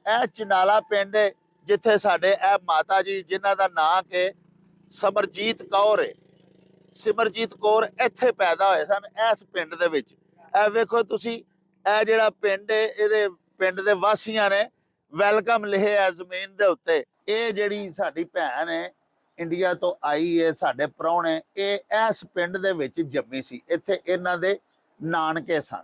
ਇਹ ਚਨਾਲਾ ਪਿੰਡ ਜਿੱਥੇ ਸਾਡੇ ਇਹ ਮਾਤਾ ਜੀ ਜਿਨ੍ਹਾਂ ਦਾ ਨਾਂ ਕਿ ਸਮਰਜੀਤ ਕੌਰ ਹੈ, ਸਿਮਰਜੀਤ ਕੌਰ ਇੱਥੇ ਪੈਦਾ ਹੋਏ ਸਨ ਇਸ ਪਿੰਡ ਦੇ ਵਿੱਚ। ਇਹ ਵੇਖੋ ਤੁਸੀਂ, ਇਹ ਜਿਹੜਾ ਪਿੰਡ ਹੈ ਇਹਦੇ ਪਿੰਡ ਦੇ ਵਾਸੀਆਂ ਨੇ ਵੈਲਕਮ ਲਿਖਿਆ ਜ਼ਮੀਨ ਦੇ ਉੱਤੇ। ਇਹ ਜਿਹੜੀ ਸਾਡੀ ਭੈਣ ਹੈ ਇੰਡੀਆ ਤੋਂ ਆਈ ਹੈ, ਸਾਡੇ ਪ੍ਰਾਹੁਣੇ, ਇਹ ਇਸ ਪਿੰਡ ਦੇ ਵਿੱਚ ਜੰਮੀ ਸੀ। ਇੱਥੇ ਇਹਨਾਂ ਦੇ ਨਾਨਕੇ ਸਨ,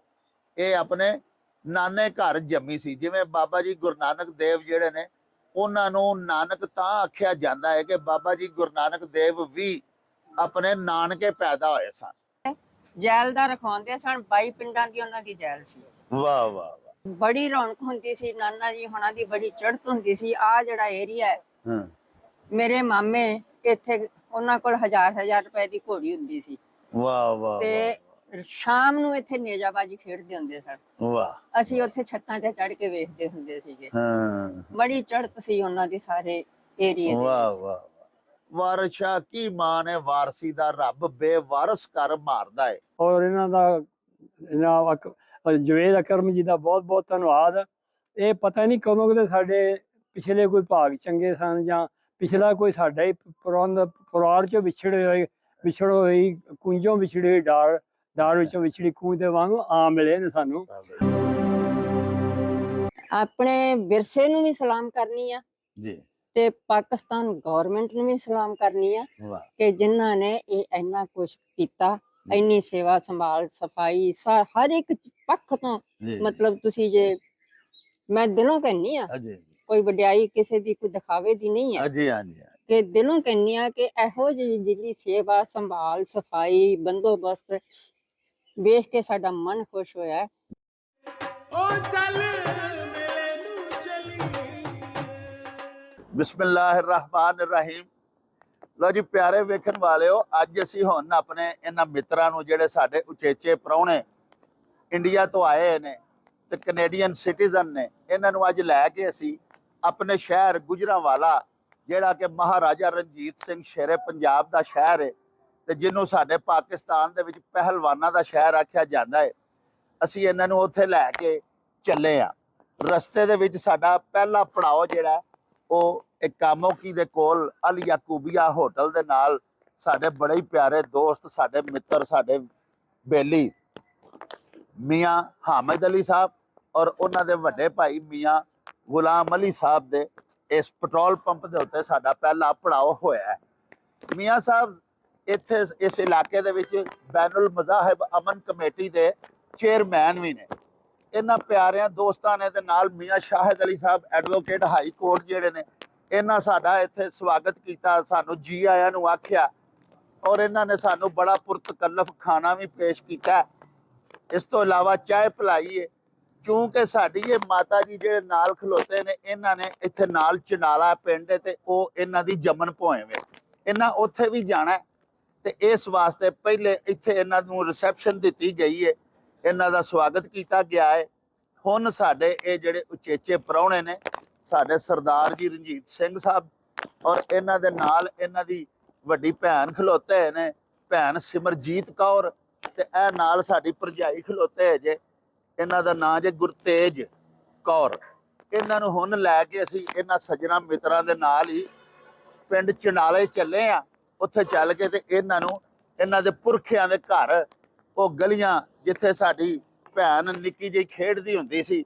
ਇਹ ਆਪਣੇ ਨਾਨੇ ਘਰ ਜੰਮੀ ਸੀ। ਜਿਵੇਂ ਬਾਬਾ ਜੀ ਗੁਰੂ ਨਾਨਕ ਦੇਵ ਜਿਹੜੇ ਨੇ ਉਹਨਾਂ ਨੂੰ ਨਾਨਕ ਤਾਂ ਆਖਿਆ ਜਾਂਦਾ ਹੈ ਕਿ ਬਾਬਾ ਜੀ ਗੁਰੂ ਨਾਨਕ ਦੇਵ ਵੀ ਆਪਣੇ ਨਾਨਕੇ ਪੈਦਾ ਹੋਏ ਸਨ। ਜੈਲ ਦਾ ਰਖਾਉਂਦੇ ਸਨ, 22 ਪਿੰਡਾਂ ਦੀ ਉਹਨਾਂ ਦੀ ਜੈਲ ਸੀ। ਵਾਹ ਵਾਹ ਵਾਹ, ਬੜੀ ਰੌਣਕ ਹੁੰਦੀ ਸੀ, ਨਾਨਾ ਜੀ ਹੁਣਾਂ ਦੀ ਬੜੀ ਚੜ੍ਹਤ ਹੁੰਦੀ ਸੀ। ਆ ਜਿਹੜਾ ਏਰੀਆ ਹੈ, ਮੇਰੇ ਮਾਮੇ ਇੱਥੇ ਉਹਨਾਂ ਕੋਲ 1000 ਰੁਪਏ ਦੀ ਘੋੜੀ ਹੁੰਦੀ ਸੀ। ਵਾਹ ਵਾਹ, ਤੇ ਸ਼ਾਮ ਨੂੰ ਇੱਥੇ ਨੇਜਾਬਾਜੀ ਖੇਡਦੇ ਹੁੰਦੇ ਸਨ। ਵਾਹ, ਅਸੀਂ ਉੱਥੇ ਛੱਤਾਂ ਤੇ ਚੜ੍ਹ ਕੇ ਵੇਖਦੇ ਹੁੰਦੇ ਸੀਗੇ। ਹਾਂ, ਬੜੀ ਚੜ੍ਹਤ ਸੀ ਉਹਨਾਂ ਦੀ ਸਾਰੇ ਏਰੀਏ ਦੇ ਵਾਹ ਵਿੱਚ। ਵਾਹ, ਵਾਰਸ਼ਾ ਕੀ ਮਾਨ ਹੈ, ਵਾਰਸੀ ਦਾ ਰੱਬ ਬੇਵਾਰਸ ਕਰ ਮਾਰਦਾ ਹੈ। ਔਰ ਇਹਨਾਂ ਦਾ ਜਵੇਦ ਅਕਰਮ ਜੀ ਦਾ ਬਹੁਤ ਬਹੁਤ ਧੰਨਵਾਦ। ਇਹ ਪਤਾ ਨਹੀਂ ਕਦੋਂ ਕਿਤੇ ਸਾਡੇ ਪਿਛਲੇ ਕੋਈ ਭਾਗ ਚੰਗੇ ਸਨ ਜਾਂ ਪਿਛਲਾ ਕੋਈ ਸਾਡਾ ਹੀ ਪਰਿਵਾਰ ਚੋਂ ਵਿਛੜ ਹੋਈ ਕੁੰਜੋਂ ਵਿਛੜੀ ਹੋਈ ਡਾਰ ਵਿੱਚੋਂ ਵਿਛੜੀ ਕੂੰਜ ਦੇ ਵਾਂਗ ਆ ਮਿਲੇ ਨੇ ਸਾਨੂੰ। ਆਪਣੇ ਵਿਰਸੇ ਨੂੰ ਵੀ ਸਲਾਮ ਕਰਨੀ ਆ ਜੀ, ਤੇ ਪਾਕਿਸਤਾਨ ਗਵਰਨਮੈਂਟ ਨੂੰ ਵੀ ਸਲਾਮ ਕਰਨੀ ਆ ਵਾਹ, ਕਿ ਜਿਨ੍ਹਾਂ ਨੇ ਇਹ ਇੰਨਾ ਕੁਝ ਕੀਤਾ, ਇੰਨੀ ਸੇਵਾ ਸੰਭਾਲ ਸਫਾਈ ਹਰ ਇੱਕ ਪੱਖ ਤੋਂ। ਮਤਲਬ ਤੁਸੀਂ ਜੇ ਮੈਂ ਦਿਲੋਂ ਕਹਿੰਨੀ ਆ, ਕੋਈ ਵਡਿਆਈ ਕਿਸੇ ਦੀ ਕੋਈ ਦਿਖਾਵੇ ਦੀ ਨਹੀਂ ਹੈ, ਕਿ ਦਿਲੋਂ ਕਹਿੰਨੀ ਆ ਕਿ ਇਹੋ ਜਿਹੀ ਜਿਹੜੀ ਸੇਵਾ ਸੰਭਾਲ ਸਫਾਈ ਬੰਦੋਬਸਤ ਵੇਖ ਕੇ ਸਾਡਾ ਮਨ ਖੁਸ਼ ਹੋਇਆ। ਬਿਸਮਿਲ੍ਲਾਹਿਰਰਹਿਮਾਨਿਰਰਹੀਮ। ਲੋ ਜੀ ਪਿਆਰੇ ਵੇਖਣ ਵਾਲਿਓ, ਅੱਜ ਅਸੀਂ ਹੁਣ ਆਪਣੇ ਇਹਨਾਂ ਮਿੱਤਰਾਂ ਨੂੰ ਜਿਹੜੇ ਸਾਡੇ ਉਚੇਚੇ ਪ੍ਰਾਹੁਣੇ ਇੰਡੀਆ ਤੋਂ ਆਏ ਨੇ ਤੇ ਕੈਨੇਡੀਅਨ ਸਿਟੀਜ਼ਨ ਨੇ, ਇਹਨਾਂ ਨੂੰ ਅੱਜ ਲੈ ਕੇ ਅਸੀਂ ਆਪਣੇ ਸ਼ਹਿਰ ਗੁਜਰਾਂਵਾਲਾ, ਜਿਹੜਾ ਕਿ ਮਹਾਰਾਜਾ ਰਣਜੀਤ ਸਿੰਘ ਸ਼ੇਰੇ ਪੰਜਾਬ ਦਾ ਸ਼ਹਿਰ ਹੈ ਤੇ ਜਿਹਨੂੰ ਸਾਡੇ ਪਾਕਿਸਤਾਨ ਦੇ ਵਿੱਚ ਪਹਿਲਵਾਨਾਂ ਦਾ ਸ਼ਹਿਰ ਆਖਿਆ ਜਾਂਦਾ ਹੈ, ਅਸੀਂ ਇਹਨਾਂ ਨੂੰ ਉੱਥੇ ਲੈ ਕੇ ਚੱਲੇ ਆ। ਰਸਤੇ ਦੇ ਵਿੱਚ ਸਾਡਾ ਪਹਿਲਾ ਪੜਾਅ ਜਿਹੜਾ ਉਹ ਇੱਕ ਕਾਮੋਕੀ ਦੇ ਕੋਲ ਅਲ ਯਾਕੂਬੀਆ ਹੋਟਲ ਦੇ ਨਾਲ ਸਾਡੇ ਬੜੇ ਹੀ ਪਿਆਰੇ ਦੋਸਤ, ਸਾਡੇ ਮਿੱਤਰ, ਸਾਡੇ ਬੇਲੀ ਮੀਆਂ ਹਾਮਿਦ ਅਲੀ ਸਾਹਿਬ ਔਰ ਉਹਨਾਂ ਦੇ ਵੱਡੇ ਭਾਈ ਮੀਆਂ ਗੁਲਾਮ ਅਲੀ ਸਾਹਿਬ ਦੇ ਇਸ ਪੈਟਰੋਲ ਪੰਪ ਦੇ ਉੱਤੇ ਸਾਡਾ ਪਹਿਲਾ ਪੜਾਅ ਹੋਇਆ ਹੈ। ਮੀਆਂ ਸਾਹਿਬ ਇੱਥੇ ਇਸ ਇਲਾਕੇ ਦੇ ਵਿੱਚ ਬੈਨੁਲ ਮਜ਼ਾਹਿਬ ਅਮਨ ਕਮੇਟੀ ਦੇ ਚੇਅਰਮੈਨ ਵੀ ਨੇ। ਇਹਨਾਂ ਪਿਆਰਿਆਂ ਦੋਸਤਾਂ ਨੇ ਤੇ ਨਾਲ ਮੀਆਂ Shahid Ali Sahib advocate high court ਜਿਹੜੇ ਨੇ, ਇਹਨਾਂ ਸਾਡਾ ਇੱਥੇ ਸਵਾਗਤ ਕੀਤਾ, ਸਾਨੂੰ ਜੀ ਆਇਆਂ ਨੂੰ ਆਖਿਆ ਔਰ ਇਹਨਾਂ ਨੇ ਸਾਨੂੰ ਬੜਾ ਪੁਰਤਕੱਲਫ ਖਾਣਾ ਵੀ ਪੇਸ਼ ਕੀਤਾ। ਇਸ ਤੋਂ ਇਲਾਵਾ ਚਾਹ ਪਿਲਾਈ ਹੈ, ਕਿਉਂਕਿ ਸਾਡੀ ਇਹ ਮਾਤਾ ਜੀ ਜਿਹੜੇ ਨਾਲ ਖਲੋਤੇ ਨੇ, ਇਹਨਾਂ ਨੇ ਇੱਥੇ ਨਾਲ ਚਨਾਲਾ ਪਿੰਡ ਤੇ ਉਹ ਇਹਨਾਂ ਦੀ ਜੰਮਣ ਭੋਏ ਵੇ, ਇਹਨਾਂ ਉੱਥੇ ਵੀ ਜਾਣਾ ਤੇ ਇਸ ਵਾਸਤੇ ਪਹਿਲੇ ਇੱਥੇ ਇਹਨਾਂ ਨੂੰ ਰਿਸੈਪਸ਼ਨ ਦਿੱਤੀ ਗਈ ਹੈ, ਇਹਨਾਂ ਦਾ ਸਵਾਗਤ ਕੀਤਾ ਗਿਆ ਹੈ। ਹੁਣ ਸਾਡੇ ਇਹ ਜਿਹੜੇ ਉਚੇਚੇ ਪ੍ਰਾਹੁਣੇ ਨੇ, ਸਾਡੇ ਸਰਦਾਰ ਜੀ ਰਣਜੀਤ ਸਿੰਘ ਸਾਹਿਬ ਔਰ ਇਹਨਾਂ ਦੇ ਨਾਲ ਇਹਨਾਂ ਦੀ ਵੱਡੀ ਭੈਣ ਖਲੋਤੇ ਨੇ, ਭੈਣ ਸਿਮਰਜੀਤ ਕੌਰ, ਤੇ ਇਹ ਨਾਲ ਸਾਡੀ ਭਰਜਾਈ ਖਲੋਤੇ ਜੇ, ਇਹਨਾਂ ਦਾ ਨਾਂ ਜੇ ਗੁਰਤੇਜ ਕੌਰ। ਇਹਨਾਂ ਨੂੰ ਹੁਣ ਲੈ ਕੇ ਅਸੀਂ ਇਹਨਾਂ ਸੱਜਣਾ ਮਿੱਤਰਾਂ ਦੇ ਨਾਲ ਹੀ ਪਿੰਡ ਚਨਾਲੇ ਚੱਲੇ ਆ। ਉੱਥੇ ਚੱਲ ਕੇ ਤੇ ਇਹਨਾਂ ਨੂੰ ਇਹਨਾਂ ਦੇ ਪੁਰਖਿਆਂ ਦੇ ਘਰ, ਉਹ ਗਲੀਆਂ ਜਿੱਥੇ ਸਾਡੀ ਭੈਣ ਨਿੱਕੀ ਜਿਹੀ ਖੇਡਦੀ ਹੁੰਦੀ ਸੀ,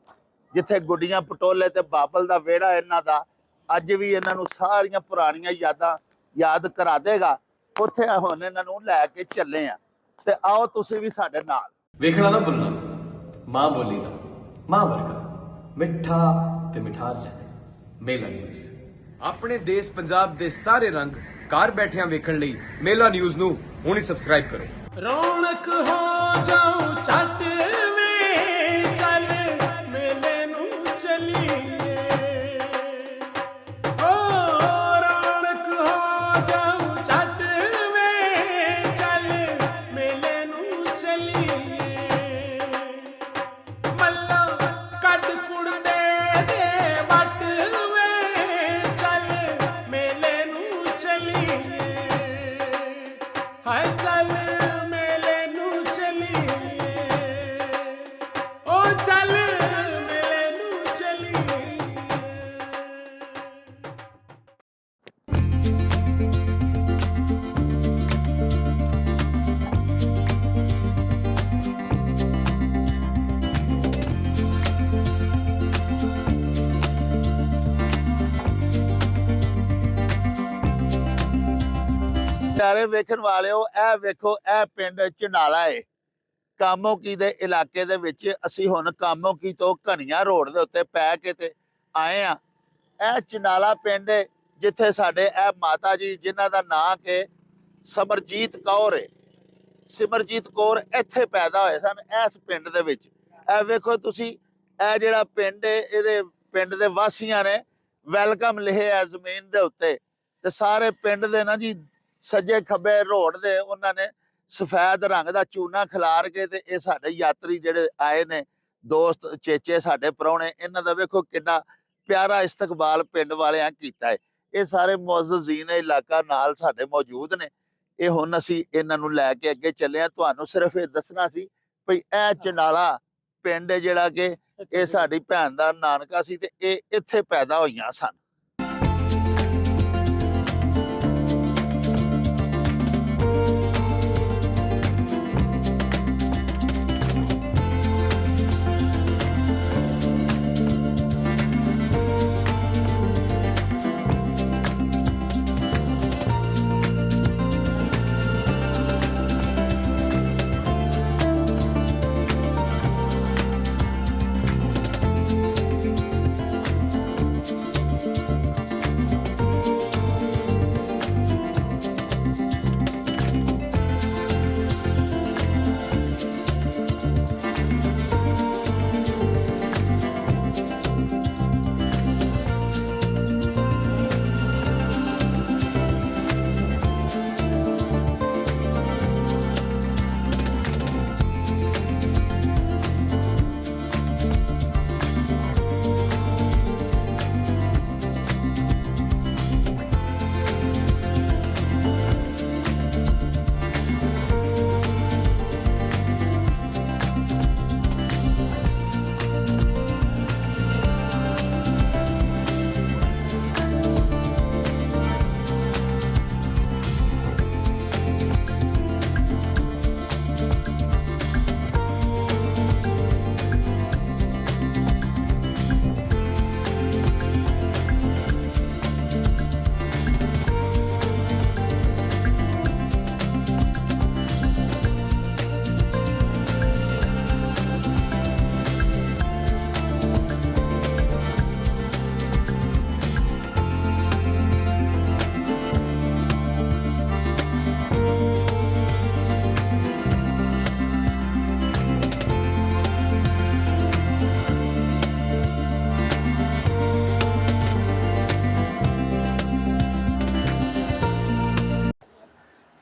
ਜਿੱਥੇ ਗੁੱਡੀਆਂ ਪਟੋਲੇ ਤੇ ਬਾਬਲ ਦਾ ਵਿਹੜਾ ਇਹਨਾਂ ਦਾ ਅੱਜ ਵੀ ਇਹਨਾਂ ਨੂੰ ਸਾਰੀਆਂ ਪੁਰਾਣੀਆਂ ਯਾਦਾਂ ਯਾਦ ਕਰਾ ਦੇਗਾ। ਉੱਥੇ ਹੁਣ ਇਹਨਾਂ ਨੂੰ ਲੈ ਕੇ ਚੱਲੇ ਆ ਤੇ ਆਓ ਤੁਸੀਂ ਵੀ ਸਾਡੇ ਨਾਲ। ਵੇਖਣਾ ਨਾ ਭੁੱਲਣਾ ਮਾਂ ਬੋਲੀ ਦਾ, ਮਾਂ ਵਰਗਾ ਮਿੱਠਾ ਤੇ ਮਿਠਾਰ ਜਾਣੇ ਮੇਲਾ ਨਿਊਜ਼। ਆਪਣੇ ਦੇਸ਼ ਪੰਜਾਬ ਦੇ ਸਾਰੇ ਰੰਗ ਘਰ ਬੈਠਿਆਂ ਵੇਖਣ ਲਈ ਮੇਲਾ ਨਿਊਜ਼ ਨੂੰ ਹੁਣੇ ਸਬਸਕ੍ਰਾਈਬ ਕਰੋ। ਰੌਣਕ ਹੋ ਜਾਉ ਛੱਟ ਵੇ ਚੱਲ ਮੇਲੇ ਨੂੰ ਚਲੀਏ, ਓ ਰੌਣਕ ਹੋ ਜਾਉ ਛੱਟ ਵੇ ਚੱਲ ਮੇਲੇ ਨੂੰ ਚਲੀਏ, ਮੱਲਾ ਕੱਢ ਕੁੜਦੇ ਦੇ ਵੱਟ ਵੇ ਚੱਲ ਮੇਲੇ ਨੂੰ ਚਲੀਏ, ਹਾਏ ਚੱਲ ਮੇਲੇ ਨੂੰ ਚਲੀਏ। ਪਿਆਰੇ ਵੇਖਣ ਵਾਲਿਓ, ਇਹ ਵੇਖੋ, ਇਹ ਪਿੰਡ ਚੰਡਾਲਾ ਏ, ਕਾਮੋਕੀ ਦੇ ਇਲਾਕੇ ਦੇ ਵਿੱਚ। ਅਸੀਂ ਹੁਣ ਕਾਮੋਕੀ ਤੋਂ ਘਣੀਆਂ ਰੋਡ ਦੇ ਉੱਤੇ ਪੈ ਕੇ ਤੇ ਆਏ ਆ। ਇਹ ਚੰਡਾਲਾ ਪਿੰਡ ਏ, ਜਿੱਥੇ ਸਾਡੇ ਇਹ ਮਾਤਾ ਜੀ ਜਿਨ੍ਹਾਂ ਦਾ ਨਾਂ ਕਿ ਸਿਮਰਜੀਤ ਕੌਰ ਏ, ਸਿਮਰਜੀਤ ਕੌਰ ਇੱਥੇ ਪੈਦਾ ਹੋਏ ਸਨ, ਇਸ ਪਿੰਡ ਦੇ ਵਿੱਚ। ਇਹ ਵੇਖੋ ਤੁਸੀਂ, ਇਹ ਜਿਹੜਾ ਪਿੰਡ ਏ, ਇਹਦੇ ਪਿੰਡ ਦੇ ਵਾਸੀਆਂ ਨੇ ਵੈਲਕਮ ਲਿਖਿਆ ਜ਼ਮੀਨ ਦੇ ਉੱਤੇ। ਤੇ ਸਾਰੇ ਪਿੰਡ ਦੇ ਨਾ ਜੀ ਸੱਜੇ ਖੱਬੇ ਰੋਡ ਦੇ ਉਹਨਾਂ ਨੇ ਸਫੈਦ ਰੰਗ ਦਾ ਚੂਨਾ ਖਿਲਾਰ ਕੇ, ਤੇ ਇਹ ਸਾਡੇ ਯਾਤਰੀ ਜਿਹੜੇ ਆਏ ਨੇ, ਦੋਸਤ ਚੇਚੇ ਸਾਡੇ ਪ੍ਰਾਹੁਣੇ, ਇਹਨਾਂ ਦਾ ਵੇਖੋ ਕਿੰਨਾ ਪਿਆਰਾ ਇਸਤਕਬਾਲ ਪਿੰਡ ਵਾਲਿਆਂ ਕੀਤਾ ਹੈ। ਇਹ ਸਾਰੇ ਮੁਅੱਜ਼ਜ਼ੀਨ ਇਲਾਕਾ ਨਾਲ ਸਾਡੇ ਮੌਜੂਦ ਨੇ। ਇਹ ਹੁਣ ਅਸੀਂ ਇਹਨਾਂ ਨੂੰ ਲੈ ਕੇ ਅੱਗੇ ਚੱਲੇ ਆ। ਤੁਹਾਨੂੰ ਸਿਰਫ ਇਹ ਦੱਸਣਾ ਸੀ ਭਈ ਇਹ ਚੰਡਾਲਾ ਪਿੰਡ ਹੈ ਜਿਹੜਾ ਕਿ ਇਹ ਸਾਡੀ ਭੈਣ ਦਾ ਨਾਨਕਾ ਸੀ, ਤੇ ਇਹ ਇੱਥੇ ਪੈਦਾ ਹੋਈਆਂ ਸਨ।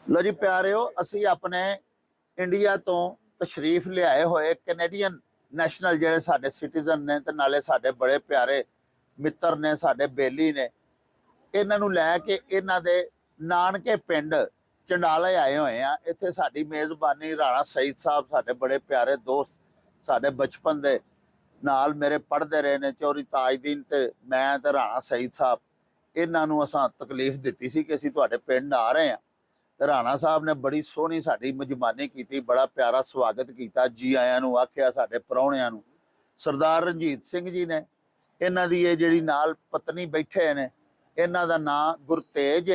ਲੋ ਜੀ ਪਿਆਰਿਓ, ਅਸੀਂ ਆਪਣੇ ਇੰਡੀਆ ਤੋਂ ਤਸ਼ਰੀਫ ਲਿਆਏ ਹੋਏ ਕੈਨੇਡੀਅਨ ਨੈਸ਼ਨਲ ਜਿਹੜੇ ਸਾਡੇ ਸਿਟੀਜ਼ਨ ਨੇ, ਤੇ ਨਾਲੇ ਸਾਡੇ ਬੜੇ ਪਿਆਰੇ ਮਿੱਤਰ ਨੇ, ਸਾਡੇ ਬੇਲੀ ਨੇ, ਇਹਨਾਂ ਨੂੰ ਲੈ ਕੇ ਇਹਨਾਂ ਦੇ ਨਾਨਕੇ ਪਿੰਡ ਚੰਡਾਲੇ ਆਏ ਹੋਏ ਆ। ਇੱਥੇ ਸਾਡੀ ਮੇਜ਼ਬਾਨੀ ਰਾਣਾ ਸਈਦ ਸਾਹਿਬ, ਸਾਡੇ ਬੜੇ ਪਿਆਰੇ ਦੋਸਤ, ਸਾਡੇ ਬਚਪਨ ਦੇ ਨਾਲ ਮੇਰੇ ਪੜ੍ਹਦੇ ਰਹੇ ਨੇ, ਚੌਰੀ ਤਾਜਦੀਨ ਤੇ ਮੈਂ ਤੇ ਰਾਣਾ ਸਈਦ ਸਾਹਿਬ। ਇਹਨਾਂ ਨੂੰ ਅਸਾਂ ਤਕਲੀਫ ਦਿੱਤੀ ਸੀ ਕਿ ਅਸੀਂ ਤੁਹਾਡੇ ਪਿੰਡ ਆ ਰਹੇ ਹਾਂ। ਰਾਣਾ ਸਾਹਿਬ ਨੇ ਬੜੀ ਸੋਹਣੀ ਸਾਡੀ ਮਜਮਾਨੀ ਕੀਤੀ, ਬੜਾ ਪਿਆਰਾ ਸਵਾਗਤ ਕੀਤਾ, ਜੀ ਆਇਆਂ ਨੂੰ ਆਖਿਆ ਸਾਡੇ ਪ੍ਰਾਹੁਣਿਆਂ ਨੂੰ। ਸਰਦਾਰ ਰਣਜੀਤ ਸਿੰਘ ਜੀ ਨੇ, ਇਹਨਾਂ ਦੀ ਇਹ ਜਿਹੜੀ ਨਾਲ ਪਤਨੀ ਬੈਠੇ ਨੇ, ਇਹਨਾਂ ਦਾ ਨਾਂ ਗੁਰਤੇਜ,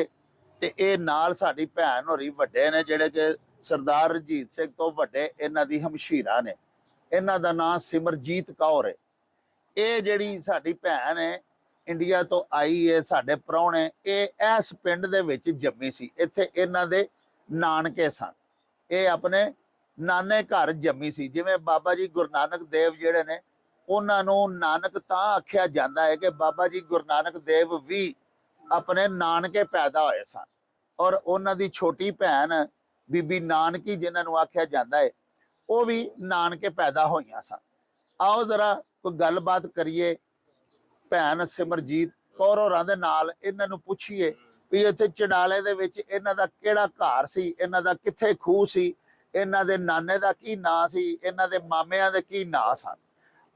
ਤੇ ਇਹ ਨਾਲ ਸਾਡੀ ਭੈਣ ਹੋਰੀ ਵੱਡੇ ਨੇ ਜਿਹੜੇ ਕਿ ਸਰਦਾਰ ਰਣਜੀਤ ਸਿੰਘ ਤੋਂ ਵੱਡੇ ਇਹਨਾਂ ਦੀ ਹਮਸ਼ੀਰਾ ਨੇ। ਇਹਨਾਂ ਦਾ ਨਾਂ ਸਿਮਰਜੀਤ ਕੌਰ ਹੈ। ਇਹ ਜਿਹੜੀ ਸਾਡੀ ਭੈਣ ਹੈ ਇੰਡੀਆ ਤੋਂ ਆਈ ਹੈ, ਸਾਡੇ ਪ੍ਰਾਹੁਣੇ, ਇਹ ਇਸ ਪਿੰਡ ਦੇ ਵਿੱਚ ਜੰਮੀ ਸੀ। ਇੱਥੇ ਇਹਨਾਂ ਦੇ ਨਾਨਕੇ ਸਨ, ਇਹ ਆਪਣੇ ਨਾਨੇ ਘਰ ਜੰਮੀ ਸੀ। ਜਿਵੇਂ ਬਾਬਾ ਜੀ ਗੁਰੂ ਨਾਨਕ ਦੇਵ ਜਿਹੜੇ ਨੇ, ਉਹਨਾਂ ਨੂੰ ਨਾਨਕ ਤਾਂ ਆਖਿਆ ਜਾਂਦਾ ਹੈ ਕਿ ਬਾਬਾ ਜੀ ਗੁਰੂ ਨਾਨਕ ਦੇਵ ਵੀ ਆਪਣੇ ਨਾਨਕੇ ਪੈਦਾ ਹੋਏ ਸਨ, ਔਰ ਉਹਨਾਂ ਦੀ ਛੋਟੀ ਭੈਣ ਬੀਬੀ ਨਾਨਕੀ ਜਿਨ੍ਹਾਂ ਨੂੰ ਆਖਿਆ ਜਾਂਦਾ ਹੈ, ਉਹ ਵੀ ਨਾਨਕੇ ਪੈਦਾ ਹੋਈਆਂ ਸਨ। ਆਓ ਜ਼ਰਾ ਕੋਈ ਗੱਲਬਾਤ ਕਰੀਏ ਭੈਣ ਸਿਮਰਜੀਤ ਕੌਰ ਹੋਰਾਂ ਦੇ ਨਾਲ, ਇਹਨਾਂ ਨੂੰ ਪੁੱਛੀਏ ਵੀ ਇੱਥੇ ਚੰਡਾਲੇ ਦੇ ਵਿੱਚ ਇਹਨਾਂ ਦਾ ਕਿਹੜਾ ਘਰ ਸੀ, ਇਹਨਾਂ ਦਾ ਕਿੱਥੇ ਖੂਹ ਸੀ, ਇਹਨਾਂ ਦੇ ਨਾਨੇ ਦਾ ਕੀ ਨਾਂ ਸੀ, ਇਹਨਾਂ ਦੇ ਮਾਮਿਆਂ ਦੇ ਕੀ ਨਾਂ ਸਨ।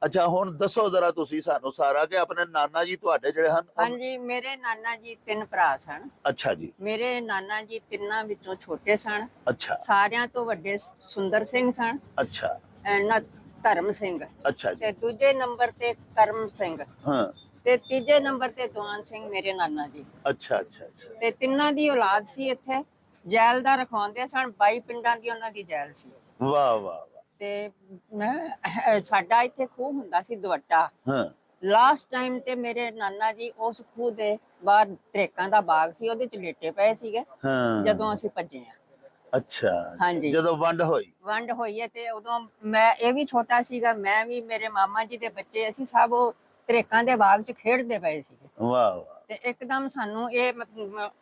ਅੱਛਾ, ਹੁਣ ਦੱਸੋ ਜ਼ਰਾ ਤੁਸੀਂ ਸਾਨੂੰ ਸਾਰਾ ਕਿ ਆਪਣੇ ਨਾਨਾ ਜੀ ਤੁਹਾਡੇ ਜਿਹੜੇ ਹਨ। ਹਾਂਜੀ, ਮੇਰੇ ਨਾਨਾ ਜੀ 3 ਭਰਾ ਸਨ। ਅੱਛਾ ਜੀ। ਮੇਰੇ ਨਾਨਾ ਜੀ ਤਿੰਨਾਂ ਵਿੱਚੋਂ ਛੋਟੇ ਸਨ। ਅੱਛਾ। ਸਾਰਿਆਂ ਤੋਂ ਵੱਡੇ ਸੁੰਦਰ ਸਿੰਘ ਸਨ। ਅੱਛਾ। ਨਾ ਧਰਮ ਸਿੰਘ। ਅੱਛਾ ਜੀ। ਤੇ ਦੂਜੇ ਨੰਬਰ ਤੇ ਕਰਮ ਸਿੰਘ। ਹਾਂ। ਤੇ ਤੀਜੇ ਨੰਬਰ ਤੇ ਦਵਾਨ ਸਿੰਘ ਮੇਰੇ ਨਾਨਾ ਜੀ। ਅੱਛਾ ਅੱਛਾ ਅੱਛਾ। ਤੇ ਤਿੰਨਾਂ ਦੀ ਔਲਾਦ ਸੀ ਇੱਥੇ। ਜੈਲਦਾਰ ਰਖਵਾਉਂਦੇ ਸਨ। 22 ਪਿੰਡਾਂ ਦੀ ਉਹਨਾਂ ਦੀ ਜੈਲ ਸੀ। ਵਾਹ ਵਾਹ ਵਾਹ। ਤੇ ਸਾਡਾ ਇੱਥੇ ਖੂਹ ਹੁੰਦਾ ਸੀ ਦੁਵੱਟਾ। ਹਾਂ ਲਾਸਟ ਟਾਈਮ ਤੇ ਮੇਰੇ ਨਾਨਾ ਜੀ ਉਸ ਖੂਹ ਦੇ ਬਾਹਰ ਤਰੇਕਾਂ ਦਾ ਬਾਗ ਸੀ, ਉਹਦੇ ਚ ਲੇਟੇ ਪਏ ਸੀਗੇ ਹਾਂ। ਜਦੋਂ ਅਸੀਂ ਭੱਜੇ ਆ। ਅੱਛਾ ਹਾਂਜੀ। ਜਦੋਂ ਵੰਡ ਹੋਈ ਹੈ ਤੇ ਉਦੋਂ ਮੈਂ ਇਹ ਵੀ ਛੋਟਾ ਸੀਗਾ, ਮੈਂ ਵੀ, ਮੇਰੇ ਮਾਮਾ ਜੀ ਦੇ ਬੱਚੇ, ਅਸੀਂ ਸਭ ਉਹ ਤਰੇਕਾਂ ਦੇ ਬਾਗ 'ਚ ਖੇਡਦੇ ਪਏ ਸੀਗੇ। ਵਾਹ ਵਾਹ। ਤੇ ਇੱਕਦਮ ਸਾਨੂੰ ਇਹ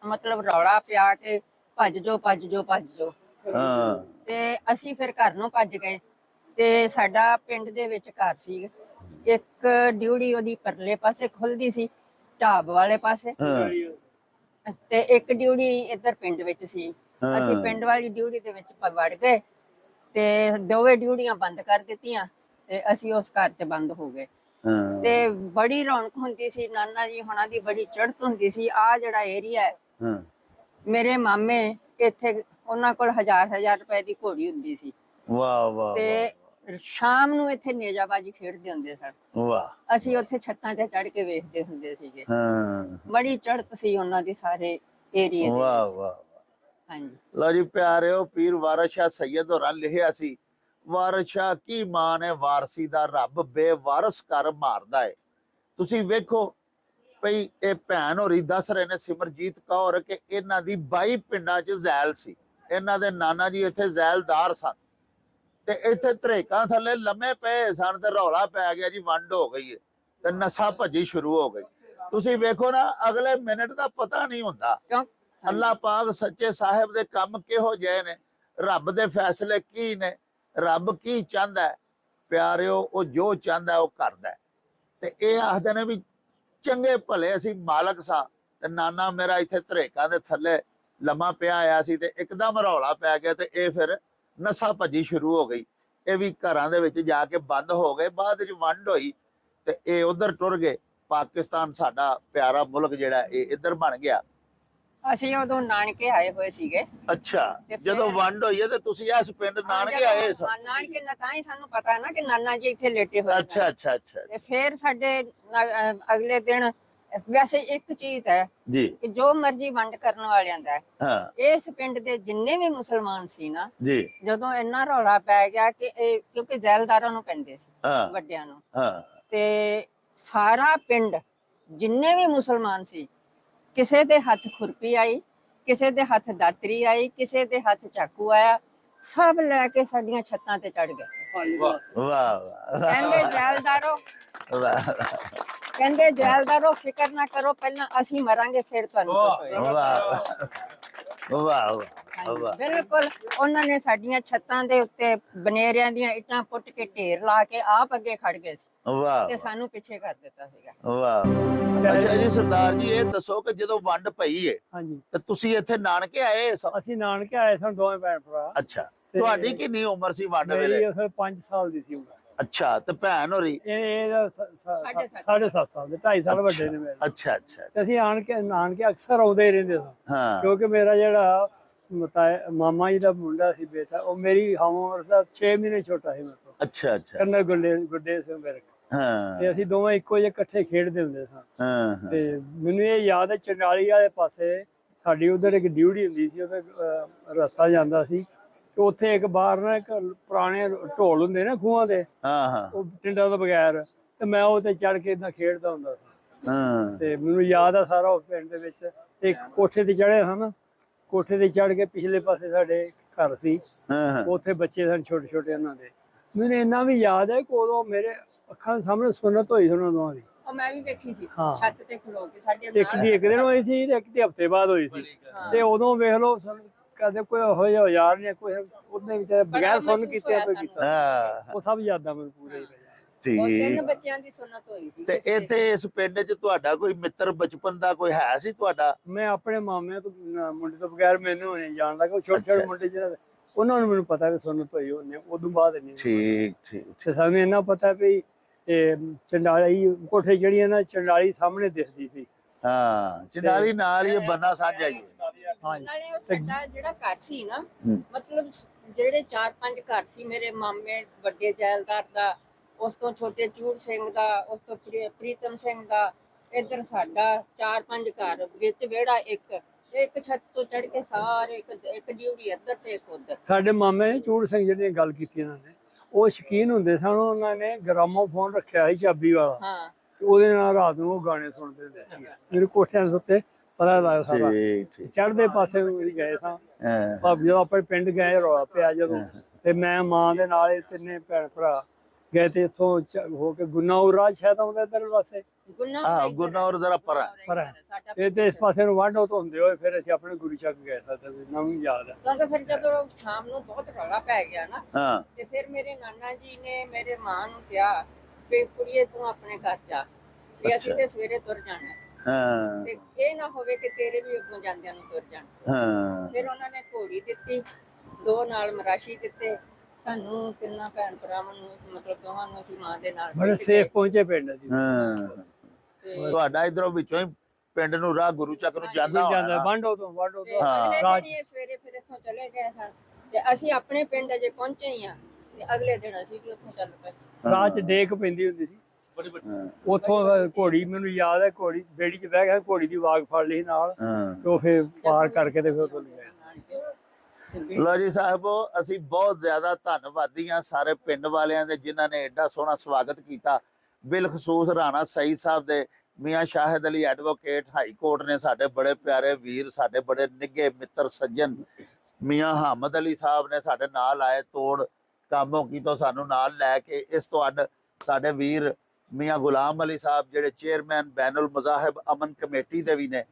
ਮਤਲਬ ਰੌਲਾ ਪਿਆ ਕਿ ਭੱਜ ਜਾਓ ਭੱਜ ਜਾਓ ਭੱਜ ਜਾਓ। ਹਾਂ ਤੇ ਅਸੀਂ ਫਿਰ ਘਰ ਨੂੰ ਭੱਜ ਗਏ। ਤੇ ਸਾਡਾ ਪਿੰਡ ਦੇ ਵਿੱਚ ਘਰ ਸੀ, ਇੱਕ ਡਿਊੜੀ ਉਹਦੀ ਪਰਲੇ ਪਾਸੇ ਖੁੱਲਦੀ ਸੀ ਢਾਬ ਵਾਲੇ ਪਾਸੇ, ਹਾਂ ਤੇ ਇੱਕ ਡਿਊੜੀ ਇੱਧਰ ਪਿੰਡ ਵਿੱਚ ਸੀ। ਅਸੀਂ ਪਿੰਡ ਵਾਲੀ ਡਿਊੜੀ ਦੇ ਵਿੱਚ ਵੜ ਗਏ ਤੇ ਦੋਵੇਂ ਡਿਊੜੀਆਂ ਬੰਦ ਕਰ ਦਿੱਤੀਆਂ ਤੇ ਅਸੀਂ ਉਸ ਘਰ 'ਚ ਬੰਦ ਹੋ ਗਏ। ਹਾਂ ਤੇ ਬੜੀ ਰੌਣਕ ਹੁੰਦੀ ਸੀ, ਨਾਨਾ ਜੀ ਹੁਣਾਂ ਦੀ ਬੜੀ ਚੜ੍ਹਤ ਹੁੰਦੀ ਸੀ। ਆ ਜਿਹੜਾ ਏਰੀਆ ਹੈ, ਹਾਂ। ਮੇਰੇ ਮਾਮੇ ਇੱਥੇ, ਉਹਨਾਂ ਕੋਲ 1000 ਰੁਪਏ ਦੀ ਘੋੜੀ ਹੁੰਦੀ ਸੀ। ਵਾਹ ਵਾਹ ਤੇ ਸ਼ਾਮ ਨੂੰ ਇੱਥੇ ਨੇਜਾਬਾਜੀ ਖੇਡਦੇ ਹੁੰਦੇ ਸਨ। ਵਾਹ। ਅਸੀਂ ਉੱਥੇ ਛੱਤਾਂ ਤੇ ਚੜ੍ਹ ਕੇ ਵੇਖਦੇ ਹੁੰਦੇ ਸੀਗੇ। ਹਾਂ ਬੜੀ ਚੜ੍ਹਤ ਸੀ ਉਹਨਾਂ ਦੀ ਸਾਰੇ ਏਰੀਏ ਦੇ ਵਾਹ ਵਿੱਚ। ਵਾਹ। ਹਾਂਜੀ। ਲਓ ਜੀ ਪਿਆਰਿਓ, ਪੀਰ ਵਾਰਿਸ ਸ਼ਾਹ ਸੈਯਦ ਹੋਰਾਂ ਲਿਖਿਆ ਸੀ, ਵਾਰਿਸ ਸ਼ਾਹ ਕੀ ਮਾਨ ਹੈ ਵਾਰਸੀ ਦਾ, ਰੱਬ ਬੇਵਾਰਸ ਕਰ ਮਾਰਦਾ ਹੈ। ਤੁਸੀਂ ਵੇਖੋ ਭਈ ਇਹ ਭੈਣ ਹੋਰੀ ਦੱਸ ਰਹੇ ਨੇ, ਸਿਮਰਜੀਤ ਕੌਰ, ਕਿ ਇਹਨਾਂ ਦੀ 22 ਪਿੰਡਾਂ 'ਚ ਜ਼ੈਲ ਸੀ। ਇਹਨਾਂ ਦੇ ਨਾਨਾ ਜੀ ਇੱਥੇ ਜ਼ੈਲਦਾਰ ਸਨ ਤੇ ਇੱਥੇ ਧਰੇਕਾਂ ਥੱਲੇ ਲੰਮੇ ਪਏ ਸਨ ਤੇ ਰੌਲਾ ਪੈ ਗਿਆ ਜੀ ਵੰਡ ਹੋ ਗਈ ਹੈ ਤੇ ਨਸ਼ਾ ਭੱਜੀ ਸ਼ੁਰੂ ਹੋ ਗਈ। ਤੁਸੀਂ ਵੇਖੋ ਨਾ, ਅਗਲੇ ਮਿੰਟ ਦਾ ਪਤਾ ਨਹੀਂ ਹੁੰਦਾ। ਕਿਉਂ? ਅੱਲਾਹ ਪਾਕ ਸੱਚੇ ਸਾਹਿਬ ਦੇ ਕੰਮ ਕਿਹੋ ਜਿਹੇ ਨੇ, ਰੱਬ ਦੇ ਫੈਸਲੇ ਕੀ ਨੇ, ਰੱਬ ਕੀ ਚਾਹੁੰਦਾ ਹੈ। ਪਿਆਰਿਓ, ਉਹ ਜੋ ਚਾਹੁੰਦਾ ਉਹ ਕਰਦਾ। ਤੇ ਇਹ ਆਖਦੇ ਨੇ ਵੀ ਚੰਗੇ ਭਲੇ ਅਸੀਂ ਮਾਲਕ ਸਾਂ। ਤੇ ਨਾਨਾ ਮੇਰਾ ਇੱਥੇ ਧਰੇਕਾਂ ਦੇ ਥੱਲੇ ਲੰਮਾ ਪਿਆ ਆਇਆ ਸੀ ਤੇ ਇੱਕਦਮ ਰੌਲਾ ਪੈ ਗਿਆ ਤੇ ਇਹ ਫਿਰ ਨਸ਼ਾ ਭੱਜੀ ਸ਼ੁਰੂ ਹੋ ਗਈ। ਇਹ ਵੀ ਘਰਾਂ ਦੇ ਵਿੱਚ ਜਾ ਕੇ ਬੰਦ ਹੋ ਗਏ। ਬਾਅਦ ਵਿੱਚ ਵੰਡ ਹੋਈ ਤੇ ਇਹ ਉਧਰ ਟੁਰ ਗਏ। ਪਾਕਿਸਤਾਨ ਸਾਡਾ ਪਿਆਰਾ ਮੁਲਕ ਜਿਹੜਾ ਇਹ ਇੱਧਰ ਬਣ ਗਿਆ। ਅਸੀਂ ਉਦੋਂ ਨਾਨਕੇ ਆਏ ਹੋਏ ਸੀਗੇ। ਅੱਛਾ, ਤੇ ਫਿਰ- ਜਦੋਂ ਵੰਡ ਹੋਈ ਹੈ ਤੇ ਤੁਸੀਂ ਇਸ ਪਿੰਡ ਨਾਨਕੇ ਆਏ ਸਨ? ਹਾਂ, ਨਾਨਕੇ ਨਾ, ਤਾਂ ਹੀ ਸਾਨੂੰ ਪਤਾ ਹੈ ਨਾ ਕਿ ਨਾਨਾ ਜੀ ਇੱਥੇ ਲੇਟੇ ਹੋਏ ਅੱਛਾ ਸਨ। ਅੱਛਾ ਅੱਛਾ ਤੇ ਫਿਰ ਸਾਡੇ ਅਗਲੇ ਦਿਨ, ਵੈਸੇ ਇੱਕ ਚੀਜ਼ ਹੈ ਜੀ। ਕਿ ਜੋ ਮਰਜ਼ੀ ਵੰਡ ਕਰਨ ਵਾਲਿਆਂ ਦਾ ਹੈ, ਹਾਂ ਇਸ ਪਿੰਡ ਦੇ ਜਿੰਨੇ ਵੀ ਮੁਸਲਮਾਨ ਸੀ ਨਾ, ਜੀ। ਜਦੋਂ ਇੰਨਾ ਰੌਲਾ ਪੈ ਗਿਆ ਕਿ ਇਹ, ਕਿਉਂਕਿ ਜ਼ੈਲਦਾਰਾਂ ਨੂੰ ਪੈਂਦੇ ਸੀ, ਹਾਂ ਵੱਡਿਆਂ ਨੂੰ, ਹਾਂ ਤੇ ਸਾਰਾ ਪਿੰਡ ਜਿੰਨੇ ਵੀ ਮੁਸਲਮਾਨ ਸੀ, ਕਿਸੇ ਦੇ ਹੱਥ ਖੁਰਪੀ ਆਈ, ਕਿਸੇ ਦੇ ਹੱਥ ਦਾਤਰੀ ਆਈ, ਕਿਸੇ ਦੇ ਹੱਥ ਚਾਕੂ ਆਇਆ, ਸਭ ਲੈ ਕੇ ਸਾਡੀਆਂ ਛੱਤਾਂ ਤੇ ਚੜ ਗਏ। ਵਾਹ ਵਾਹ ਕਹਿੰਦੇ ਜ਼ੈਲਦਾਰੋ, ਵਾਹ ਕਹਿੰਦੇ ਜ਼ੈਲਦਾਰੋ ਫਿਕਰ ਨਾ ਕਰੋ, ਪਹਿਲਾਂ ਅਸੀਂ ਮਰਾਂਗੇ ਫਿਰ ਤੁਹਾਨੂੰ ਕੁਝ ਹੋਏਗਾ। ਵਾਹ ਵਾਹ ਵਾਹ। ਬਿਲਕੁਲ, ਉਹਨਾਂ ਨੇ ਸਾਡੀਆਂ ਛੱਤਾਂ ਦੇ ਉੱਤੇ ਬਨੇਰਿਆਂ ਦੀਆਂ ਇੱਟਾਂ ਪੁੱਟ ਕੇ ਢੇਰ ਲਾ ਕੇ ਆਪ ਅੱਗੇ ਖੜ ਗਏ ਸੀ ਵਾਹ ਤੇ ਸਾਨੂੰ ਪਿੱਛੇ ਕਰ ਦਿੱਤਾ ਸੀਗਾ। ਵਾਹ। ਅੱਛਾ ਜੀ ਸਰਦਾਰ ਜੀ, ਇਹ ਦੱਸੋ ਕਿ ਜਦੋਂ ਵੰਡ ਪਈ ਹੈ ਹਾਂਜੀ, ਤੇ ਤੁਸੀਂ ਇੱਥੇ ਨਾਨਕੇ ਆਏ ਸੋ? ਅਸੀਂ ਨਾਨਕੇ ਆਏ ਸਨ ਦੋਵੇਂ ਭੈਣ ਭਰਾ। ਅੱਛਾ, ਤੁਹਾਡੀ ਕਿੰਨੀ ਉਮਰ ਸੀ ਵੰਡ ਮੇਰੀ ਵੇਲੇ? ਉਸ 5 ਸਾਲ ਦੀ ਸੀ ਉਮਰ। ਅੱਛਾ, ਤੇ ਭੈਣ ਹੋਰੀ? ਇਹ ਸਾਢੇ 7.5 ਸਾਲ ਦੇ, 2.5 ਸਾਲ ਵੱਡੇ ਨੇ ਮੇਰੇ। ਅੱਛਾ ਅੱਛਾ। ਤੇ ਅਸੀਂ ਨਾਨਕੇ ਅਕਸਰ ਆਉਂਦੇ ਰਹਿੰਦੇ ਸਾਂ, ਹਾਂ ਕਿਉਂਕਿ ਮੇਰਾ ਜਿਹੜਾ ਮਾਮਾ ਜੀ ਦਾ ਮੁੰਡਾ ਸੀ ਬੇਟਾ, ਉਹ ਮੇਰੀ ਉਮਰ ਦਾ 6 ਮਹੀਨੇ ਛੋਟਾ ਸੀ ਮੇਰੇ ਤੋਂ। ਅੱਛਾ ਅੱਛਾ। ਕਰਨਲ ਗੁੱਡੇ ਸਿੰਘ ਮੇਰੇ। ਹਾਂ ਤੇ ਅਸੀਂ ਦੋਵੇਂ ਇੱਕੋ ਜਿਹੇ ਇਕੱਠੇ ਖੇਡਦੇ ਹੁੰਦੇ ਸਾਂ। ਹਾਂ ਤੇ ਮੈਨੂੰ ਇਹ ਯਾਦ ਹੈ, ਚੰਡਾਲੀ ਵਾਲੇ ਪਾਸੇ ਸਾਡੀ ਉਧਰ ਇੱਕ ਡਿਊਟੀ ਹੁੰਦੀ ਸੀ, ਉਹਦਾ ਰਸਤਾ ਜਾਂਦਾ ਸੀ ਤੇ ਉੱਥੇ ਇੱਕ ਬਾਹਰ ਨਾ ਇੱਕ ਪੁਰਾਣੇ ਢੋਲ ਹੁੰਦੇ ਨਾ ਖੂਹਾਂ ਦੇ, ਹਾਂ ਹਾਂ ਉਹ ਟਿੰਡਾਂ ਤੋਂ ਬਗੈਰ, ਤੇ ਮੈਂ ਉਹ ਤੇ ਚੜ ਕੇ ਇਦਾਂ ਖੇਡਦਾ ਹੁੰਦਾ ਸੀ। ਹਾਂ ਤੇ ਮੈਨੂੰ ਯਾਦ ਆ ਸਾਰਾ ਉਸ ਪਿੰਡ ਦੇ ਵਿੱਚ। ਇੱਕ ਕੋਠੇ ਤੇ ਚੜ੍ਹੇ ਸਨ, ਕੋਠੇ ਤੇ ਚੜ੍ਹ ਕੇ ਪਿਛਲੇ ਪਾਸੇ ਸਾਡੇ ਘਰ ਸੀ, ਹਾਂ ਉੱਥੇ ਬੱਚੇ ਸਨ ਛੋਟੇ ਛੋਟੇ ਉਹਨਾਂ ਦੇ। ਮੈਨੂੰ ਇੰਨਾ ਵੀ ਯਾਦ ਹੈ ਕਿ ਉਦੋਂ ਮੇਰੇ ਅੱਖਾਂ ਦੇ ਸਾਹਮਣੇ ਸੁੰਨਤ ਹੋਈ ਸੀ ਉਹਨਾਂ ਦੋਵਾਂ ਦੀ। ਉਹ ਮੈਂ ਵੀ ਵੇਖੀ ਸੀ ਹਾਂ। ਛੱਤ ਤੇ ਖਲੋ ਕੇ, ਸਾਡੇ ਇੱਕ ਦੀ ਇੱਕ ਦਿਨ ਹੋਈ ਸੀ ਤੇ ਇੱਕ ਦੀ ਹਫ਼ਤੇ ਬਾਅਦ ਹੋਈ ਸੀ। ਤੇ ਉਦੋਂ ਵੇਖ ਲਓ, ਕਦੇ ਕੋਈ ਇਹੋ ਜਿਹਾ ਔਜ਼ਾਰ ਨਹੀਂ, ਕੋਈ ਉਹਦੇ ਵਿਚਾਰੇ ਬਗੈਰ ਸੁਣ ਕੀਤੇ ਕੋਈ ਕੀਤਾ। ਹਾਂ। ਉਹ ਸਭ ਯਾਦਾਂ ਮੈਨੂੰ ਪੂਰੇ। ਉਹ 3 ਠੀਕ। ਬੱਚਿਆਂ ਦੀ ਸੁਨਤ ਹੋਈ ਸੀ। ਤੇ ਇੱਥੇ ਇਸ ਪਿੰਡ 'ਚ ਤੁਹਾਡਾ ਕੋਈ ਮਿੱਤਰ ਬਚਪਨ ਦਾ ਕੋਈ ਹੈ ਸੀ ਤੁਹਾਡਾ? ਮੈਂ ਆਪਣੇ ਮਾਮਿਆਂ ਤੋਂ ਮੁੰਡੇ ਤੋਂ ਬਗੈਰ ਮੈਨੂੰ ਨਹੀਂ ਜਾਣਦਾ, ਕਿ ਛੋਟੇ ਅੱਛਾ, ਛੋਟੇ ਮੁੰਡੇ ਜਿਹੜਾ ਉਹਨਾਂ ਨੂੰ ਮੈਨੂੰ ਪਤਾ ਵੀ ਸੁਣਤ ਹੋਈ ਉਹਨੇ, ਉਦੋਂ ਬਾਅਦ ਨਹੀਂ। ਠੀਕ ਠੀਕ। ਤੇ ਸਾਨੂੰ ਇੰਨਾ ਪਤਾ ਵੀ ਇਹ ਚੰਡਾਲੀ ਕੋਠੇ ਜਿਹੜੀਆਂ ਨਾ, ਚੰਡਾਲੀ ਸਾਹਮਣੇ ਦਿਖਦੀ ਸੀ। ਹਾਂ, ਚੰਡਾਲੀ ਨਾਲ ਹੀ ਇਹ ਬੰਨਾ ਸਾਂਝਾ ਹੀ ਹੈ। ਨਾਲੇ ਉਹ ਸਾਡਾ ਜਿਹੜਾ ਘਰ ਸੀ ਨਾ, ਹੂੰ। ਮਤਲਬ ਜਿਹੜੇ 4-5 ਘਰ ਸੀ, ਮੇਰੇ ਮਾਮੇ ਵੱਡੇ ਜੈਲਦਾਰ ਦਾ, ਉਸ ਤੋਂ ਛੋਟੇ ਚੂਰ ਸਿੰਘ ਦਾ, ਉਸ ਤੋਂ ਪ੍ਰੀਤਮ ਸਿੰਘ ਦਾ, ਇੱਧਰ ਸਾਡਾ 4-5 ਘਰ, ਵਿੱਚ ਵਿਹੜਾ ਇੱਕ, ਇੱਕ ਛੱਤ ਤੋਂ ਚੜ ਕੇ ਸਾਰੇ ਇੱਕ ਡਿਊਟੀ ਇੱਧਰ ਤੇ ਇੱਕ ਉੱਧਰ। ਸਾਡੇ ਮਾਮੇ ਚੂੜ ਸਿੰਘ ਜਿਹੜੀ ਗੱਲ ਕੀਤੀ ਇਹਨਾਂ ਨੇ, ਉਹ ਸ਼ੌਕੀਨ ਹੁੰਦੇ ਸਨ। ਉਹਨਾਂ ਨੇ ਗ੍ਰਾਮੋਫੋਨ ਰੱਖਿਆ ਸੀ ਚਾਬੀ ਵਾਲਾ, ਹਾਂ ਤੇ ਉਹਦੇ ਨਾਲ ਰਾਤ ਨੂੰ ਉਹ ਗਾਣੇ ਸੁਣਦੇ ਹੁੰਦੇ ਸੀ। ਮੇਰੇ ਕੋਠਿਆਂ ਦੇ ਉੱਤੇ ਪਤਾ ਲੱਗਦਾ ਸਾਰਾ। ਠੀਕ ਠੀਕ ਚੜ੍ਹਦੇ ਪਾਸੇ ਨੂੰ ਅਸੀਂ ਗਏ ਸਾਂ, ਹਾਂ ਭਾਵੇਂ ਜਦੋਂ ਆਪਣੇ ਪਿੰਡ ਗਏ ਰੌਲਾ ਪਿਆ ਜਦੋਂ, ਤੇ ਮੈਂ ਮਾਂ ਦੇ ਨਾਲ ਇਹ ਤਿੰਨੇ ਭੈਣ ਭਰਾ ਗਏ ਤੇ ਇੱਥੋਂ ਹੋ ਕੇ ਗੁਨਾਉਰ ਰਾਜ ਸ਼ਾਇਦ ਆਉਂਦਾ ਇੱਧਰ ਪਾਸੇ, ਹਾਂ ਗੁਰਨੌਰ ਜ਼ਰਾ ਪਰਾਂ ਪਰ ਤੇ ਇਸ ਪਾਸੇ ਨੂੰ ਵਾਢੋ ਤੋਂ ਹੁੰਦੇ ਹੋਏ ਫਿਰ ਅਸੀਂ ਆਪਣੇ ਗੁਰੂ ਚੱਕ ਗਏ ਸਾਂ। ਤੇ ਨਵੀਂ ਯਾਦ ਹੈ। ਕਿਉਂਕਿ ਫਿਰ ਜਦੋਂ ਸ਼ਾਮ ਨੂੰ ਬਹੁਤ ਰੌਲਾ ਪੈ ਗਿਆ ਨਾ, ਹਾਂ ਤੇ ਫਿਰ ਮੇਰੇ ਨਾਨਾ ਜੀ ਨੇ ਮੇਰੇ ਮਾਂ ਨੂੰ ਕਿਹਾ ਵੀ ਕੁੜੀਏ ਤੂੰ ਆਪਣੇ ਘਰ ਜਾ, ਵੀ ਅਸੀਂ ਅੱਛਾ। ਤੇ ਸਵੇਰੇ ਤੁਰ ਜਾਣਾ, ਹਾਂ ਤੇ ਇਹ ਨਾ ਹੋਵੇ ਕਿ ਤੇਰੇ ਵੀ ਅੱਗੋਂ ਜਾਂਦਿਆਂ ਨੂੰ ਤੁਰ ਜਾਣ। ਹਾਂ ਫਿਰ ਉਹਨਾਂ ਨੇ ਘੋੜੀ ਦਿੱਤੀ, 2 ਨਾਲ ਮਰਾਸ਼ੀ ਦਿੱਤੇ ਸਾਨੂੰ ਤਿੰਨਾਂ ਭੈਣ ਭਰਾਵਾਂ ਨੂੰ, ਮਤਲਬ ਦੋਵਾਂ ਨੂੰ ਅਸੀਂ ਮਾਂ ਦੇ ਨਾਲ ਬੜੇ ਪਿੰਡ ਸੇਫ ਗਏ। ਪਹੁੰਚੇ ਪਿੰਡ ਜੀ। ਹਾਂ ਤੇ ਤੁਹਾਡਾ ਇਧਰੋਂ ਵਿੱਚੋਂ ਹੀ ਪਿੰਡ ਨੂੰ ਰਾਹ ਗੁਰੂ ਚੱਕ ਨੂੰ ਜਾਂਦਾ ਹੋਣਾ ਜਾਂਦਾ ਨਾ। ਵਾਢੋ ਤੋਂ ਤੇ ਹਾਂ। ਅਗਲੇ ਰਾਜ- ਦਿਨ ਹੀ ਇਹ ਸਵੇਰੇ ਫਿਰ ਇੱਥੋਂ ਚਲੇ ਗਏ ਸਨ, ਤੇ ਅਸੀਂ ਆਪਣੇ ਪਿੰਡ ਅਜੇ ਪਹੁੰਚੇ ਹੀ ਆ, ਤੇ ਅਗਲੇ ਦਿਨ ਅਸੀਂ ਵੀ ਉੱਥੋਂ ਚੱਲ ਪਏ। ਰਾਹ ਚ ਡੇਕ ਪੈਂਦੀ ਹੁੰਦੀ ਸੀ ਹਾਂ ਉੱਥੋਂ। ਘੋੜੀ ਮੈਨੂੰ ਯਾਦ ਹੈ, ਘੋੜੀ ਬੇੜੀ 'ਚ ਬਹਿ ਗਿਆ, ਘੋੜੀ ਦੀ ਵਾਗ ਫੜ ਲਈ ਨਾਲ, ਹਾਂ ਤੇ ਉਹ ਫਿਰ ਪਾਰ ਕਰਕੇ ਤੇ ਫਿਰ ਤੁਰ ਗਏ। ਲੋ ਜੀ ਸਾਹਿਬੋ, ਅਸੀਂ ਬਹੁਤ ਜ਼ਿਆਦਾ ਧੰਨਵਾਦੀ ਹਾਂ ਸਾਰੇ ਪਿੰਡ ਵਾਲਿਆਂ ਦੇ ਜਿਨ੍ਹਾਂ ਨੇ ਐਡਾ ਸੋਹਣਾ ਸਵਾਗਤ ਕੀਤਾ। ਬਿਲਖਸੂਸ ਰਾਣਾ ਸਈਦ ਸਾਹਿਬ ਦੇ, Mian Shahid Ali advocate high court ਨੇ, ਸਾਡੇ ਬੜੇ ਪਿਆਰੇ ਵੀਰ, ਸਾਡੇ ਬੜੇ ਨਿੱਘੇ ਮਿੱਤਰ ਸੱਜਣ ਮੀਆਂ ਹਮਦ ਅਲੀ ਸਾਹਿਬ ਨੇ ਸਾਡੇ ਨਾਲ ਆਏ, ਤੋੜ ਕਾਮੋਂ ਕੀ ਤੋਂ ਸਾਨੂੰ ਨਾਲ ਲੈ ਕੇ। ਇਸ ਤੋਂ ਅੱਡ ਸਾਡੇ ਵੀਰ ਮੀਆਂ ਗੁਲਾਮ ਅਲੀ ਸਾਹਿਬ ਜਿਹੜੇ ਚੇਅਰਮੈਨ ਬੈਨੁਲ ਮਜ਼ਾਹਿਬ ਅਮਨ ਕਮੇਟੀ ਦੇ ਵੀ ਨੇ,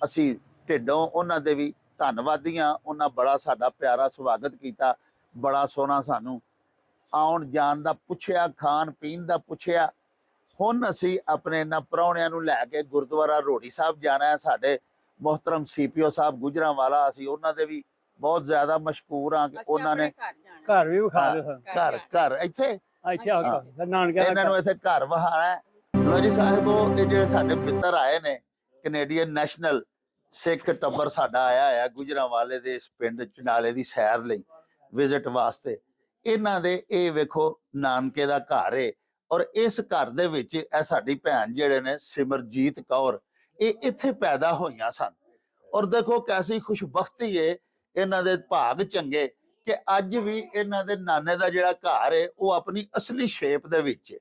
ਅਸੀਂ ਢਿੱਡੋਂ ਉਹਨਾਂ ਦੇ ਵੀ ਧੰਨਵਾਦੀ ਹਾਂ। ਉਹਨਾਂ ਬੜਾ ਸਾਡਾ ਪਿਆਰਾ ਸਵਾਗਤ ਕੀਤਾ, ਬੜਾ ਸੋਹਣਾ ਸਾਨੂੰ ਆਉਣ ਜਾਣ ਦਾ ਪੁੱਛਿਆ, ਖਾਣ ਪੀਣ ਦਾ ਪੁੱਛਿਆ। ਹੁਣ ਅਸੀਂ ਆਪਣੇ ਇਹਨਾਂ ਪ੍ਰਾਹੁਣਿਆਂ ਨੂੰ ਲੈ ਕੇ ਗੁਰਦੁਆਰਾ ਰੋੜੀ ਸਾਹਿਬ ਜਾਣਾ ਹੈ। ਸਾਡੇ ਮੁਹਤਰਮ ਸੀਪੀਓ ਸਾਹਿਬ ਗੁਜਰਾਂਵਾਲਾ, ਅਸੀਂ ਉਹਨਾਂ ਦੇ ਵੀ ਬਹੁਤ ਜ਼ਿਆਦਾ ਮਸ਼ਹੂਰ ਹਾਂ ਕਿ ਅਸੀਂ ਉਹਨਾਂ ਨੇ ਆਪਣੇ ਘਰ ਜਾਣਾ। ਘਰ ਵੀ ਵਿਖਾ ਦੇ ਸਨ। ਘਰ ਇੱਥੇ ਇੱਥੇ ਆ ਕੇ ਨਾਨਕਿਆਂ ਇਹਨਾਂ ਦਾ ਨੂੰ ਇੱਥੇ ਘਰ ਵਹਾਣਾ ਹੈ। ਲੋ ਜੀ ਸਾਹਿਬੋ, ਇਹ ਜਿਹੜੇ ਸਾਡੇ ਮਿੱਤਰ ਆਏ ਨੇ ਕੈਨੇਡੀਅਨ ਨੈਸ਼ਨਲ ਸਿੱਖ ਟੱਬਰ ਸਾਡਾ ਆਇਆ ਹੈ ਗੁਜਰਾਂਵਾਲੇ ਦੇ ਇਸ ਪਿੰਡ ਚਨਾਲੇ ਦੀ ਸੈਰ ਲਈ ਵਿਜ਼ਿਟ ਵਾਸਤੇ। ਇਹਨਾਂ ਦੇ ਇਹ ਵੇਖੋ ਨਾਨਕੇ ਦਾ ਘਰ ਏ, ਔਰ ਇਸ ਘਰ ਦੇ ਵਿੱਚ ਇਹ ਸਾਡੀ ਭੈਣ ਜਿਹੜੇ ਨੇ ਸਿਮਰਜੀਤ ਕੌਰ, ਇਹ ਇੱਥੇ ਪੈਦਾ ਹੋਈਆਂ ਸਨ। ਔਰ ਦੇਖੋ ਕੈਸੀ ਖੁਸ਼ਬਖਤੀ ਏ, ਇਹਨਾਂ ਦੇ ਭਾਗ ਚੰਗੇ ਕਿ ਅੱਜ ਵੀ ਇਹਨਾਂ ਦੇ ਨਾਨੇ ਦਾ ਜਿਹੜਾ ਘਰ ਏ ਉਹ ਆਪਣੀ ਅਸਲੀ ਸ਼ੇਪ ਦੇ ਵਿੱਚ ਏ।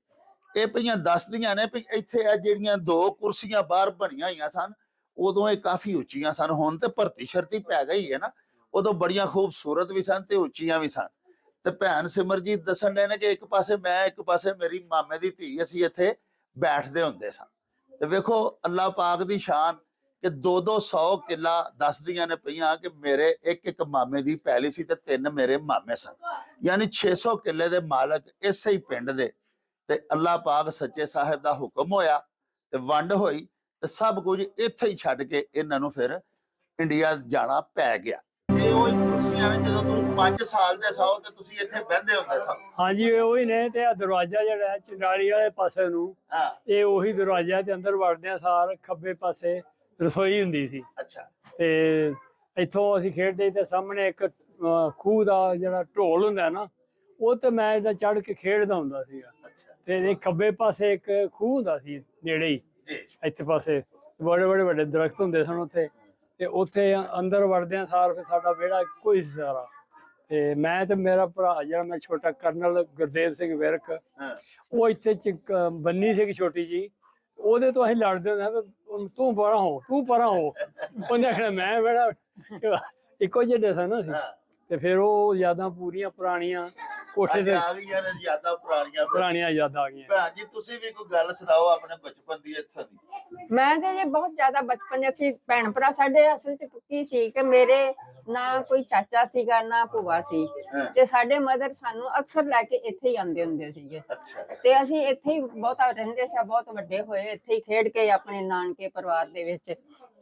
ਇਹ ਪਈਆਂ ਦੱਸਦੀਆਂ ਨੇ ਵੀ ਇੱਥੇ ਆ ਜਿਹੜੀਆਂ 2 ਕੁਰਸੀਆਂ ਬਾਹਰ ਬਣੀਆਂ ਹੋਈਆਂ ਸਨ, ਉਦੋਂ ਇਹ ਕਾਫੀ ਉੱਚੀਆਂ ਸਨ। ਹੁਣ ਤੇ ਭਰਤੀ ਸ਼ਰਤੀ ਪੈ ਗਈ ਹੈ ਨਾ, ਉਦੋਂ ਬੜੀਆਂ ਖੂਬਸੂਰਤ ਵੀ ਸਨ ਤੇ ਉੱਚੀਆਂ ਵੀ ਸਨ। ਤੇ ਭੈਣ ਸਿਮਰਜੀਤ ਦੱਸਣ ਦੇ ਨੇ ਕਿ ਇੱਕ ਪਾਸੇ ਮੈਂ, ਇੱਕ ਪਾਸੇ ਮੇਰੀ ਮਾਮੇ ਦੀ ਧੀ, ਅਸੀਂ ਇੱਥੇ ਬੈਠਦੇ ਹੁੰਦੇ ਸਾਂ। ਤੇ ਵੇਖੋ ਅੱਲਾਹ ਪਾਕ ਦੀ ਸ਼ਾਨ ਕਿ 200 ਕਿੱਲਾ ਦੱਸਦੀਆਂ ਨੇ ਪਈਆਂ ਕਿ ਮੇਰੇ ਇੱਕ ਮਾਮੇ ਦੀ ਪੈਲੀ ਸੀ ਤੇ 3 ਮੇਰੇ ਮਾਮੇ ਸਨ, ਯਾਨੀ 600 ਕਿੱਲੇ ਦੇ ਮਾਲਕ ਇਸੇ ਹੀ ਪਿੰਡ ਦੇ। ਤੇ ਅੱਲਾਹ ਪਾਕ ਸੱਚੇ ਸਾਹਿਬ ਦਾ ਹੁਕਮ ਹੋਇਆ ਤੇ ਵੰਡ ਹੋਈ, ਤੇ ਸਭ ਕੁਝ ਇੱਥੇ ਹੀ ਛੱਡ ਕੇ ਇਹਨਾਂ ਨੂੰ ਫਿਰ ਇੰਡੀਆ ਜਾਣਾ ਪੈ ਗਿਆ। ਇਹ ਉਹ ਕੁਰਸੀਆਂ ਨੇ ਜਦੋਂ ਤੁਸੀਂ 5 ਸਾਲ ਦੇ ਸੌ ਤੇ ਤੁਸੀਂ ਇੱਥੇ ਬਹਿੰਦੇ ਹੁੰਦੇ ਸੋ। ਹਾਂਜੀ ਇਹ ਉਹੀ ਨੇ। ਤੇ ਆ ਦਰਵਾਜ਼ਾ ਜਿਹੜਾ ਹੈ ਚੰਡਾਲੀ ਵਾਲੇ ਪਾਸੇ ਨੂੰ, ਹਾਂ ਇਹ ਉਹੀ ਦਰਵਾਜ਼ਾ ਤੇ ਅੰਦਰ ਵੜਦਿਆਂ ਸਾਰ ਖੱਬੇ ਪਾਸੇ ਰਸੋਈ ਹੁੰਦੀ ਸੀ। ਅੱਛਾ ਤੇ ਇੱਥੋਂ ਅਸੀਂ ਖੇਡਦੇ ਤੇ ਸਾਹਮਣੇ ਇੱਕ ਖੂਹ ਦਾ ਜਿਹੜਾ ਢੋਲ ਹੁੰਦਾ ਨਾ, ਉਹ ਤੇ ਮੈਂ ਇਹਦਾ ਚੜ੍ਹ ਕੇ ਖੇਡਦਾ ਹੁੰਦਾ ਸੀਗਾ। ਅੱਛਾ ਤੇ ਇਹ ਖੱਬੇ ਪਾਸੇ ਇੱਕ ਖੂਹ ਹੁੰਦਾ ਸੀ ਨੇੜੇ ਹੀ, ਜੀ ਇੱਥੇ ਪਾਸੇ ਬੜੇ ਬੜੇ ਵੱਡੇ ਦਰਖਤ ਹੁੰਦੇ ਸਨ ਉੱਥੇ। ਤੇ ਉੱਥੇ ਅੰਦਰ ਵੜਦਿਆਂ ਸਾਰ ਫਿਰ ਸਾਡਾ ਵਿਹੜਾ ਇੱਕੋ ਹੀ ਸੀ ਸਾਰਾ। ਤੇ ਮੈਂ ਤੇ ਮੇਰਾ ਭਰਾ ਜਿਹੜਾ ਮੈਂ ਛੋਟਾ ਕਰਨਲ ਗੁਰਦੇਵ ਸਿੰਘ ਵਿਰਕ, ਹਾਂ ਉਹ ਇੱਥੇ ਬੰਨੀ ਸੀ ਛੋਟੀ ਜੀ, ਉਹਦੇ ਤੋਂ ਅਸੀਂ ਲੜਦੇ ਹੁੰਦੇ ਸੀ, ਤੂੰ ਪਰਾਂ ਹੋ, ਤੂੰ ਪਰਾਂ ਹੋ। ਉਹਨੇ ਆਖਣਾ ਮੈਂ ਵਿਹੜਾ, ਇੱਕੋ ਜਿਹੇ ਸਨ ਅਸੀਂ। ਹਾਂ ਤੇ ਫਿਰ ਉਹ ਯਾਦਾਂ ਪੂਰੀਆਂ ਪੁਰਾਣੀਆਂ ਕੋਠੇ ਅੱਜ ਤੇ, ਆ ਗਈਆਂ ਨੇ ਜ਼ਿਆਦਾ ਪੁਰਾਣੀਆਂ। ਪੁਰਾਣੀਆਂ ਯਾਦਾਂ ਆ ਗਈਆਂ। ਭੈਣ ਜੀ ਤੁਸੀਂ ਵੀ ਕੋਈ ਗੱਲ ਸੁਣਾਓ ਆਪਣੇ ਬਚਪਨ ਦੀ ਇੱਥੋਂ ਦੀ। ਮੈਂ ਤੇ ਜੇ ਬਹੁਤ ਜ਼ਿਆਦਾ ਬਚਪਨ ਅਸੀਂ ਭੈਣ ਭਰਾ, ਸਾਡੇ ਅਸਲ ਚ ਕੀ ਸੀ ਕਿ ਮੇਰੇ ਨਾ ਕੋਈ ਚਾਚਾ ਸੀਗਾ ਨਾ ਭੂਆ ਸੀ, ਹਾਂ। ਤੇ ਸਾਡੇ ਮਦਰ ਸਾਨੂੰ ਅਕਸਰ ਲੈ ਕੇ ਇੱਥੇ ਹੀ ਆਉਂਦੇ ਹੁੰਦੇ ਸੀਗੇ। ਅੱਛਾ ਤੇ ਅਸੀਂ ਇੱਥੇ ਹੀ ਬਹੁਤਾ ਰਹਿੰਦੇ ਸੀ, ਬਹੁਤ ਵੱਡੇ ਹੋਏ ਇੱਥੇ ਹੀ ਖੇਡ ਕੇ ਆਪਣੇ ਨਾਨਕੇ ਪਰਿਵਾਰ ਦੇ ਵਿੱਚ।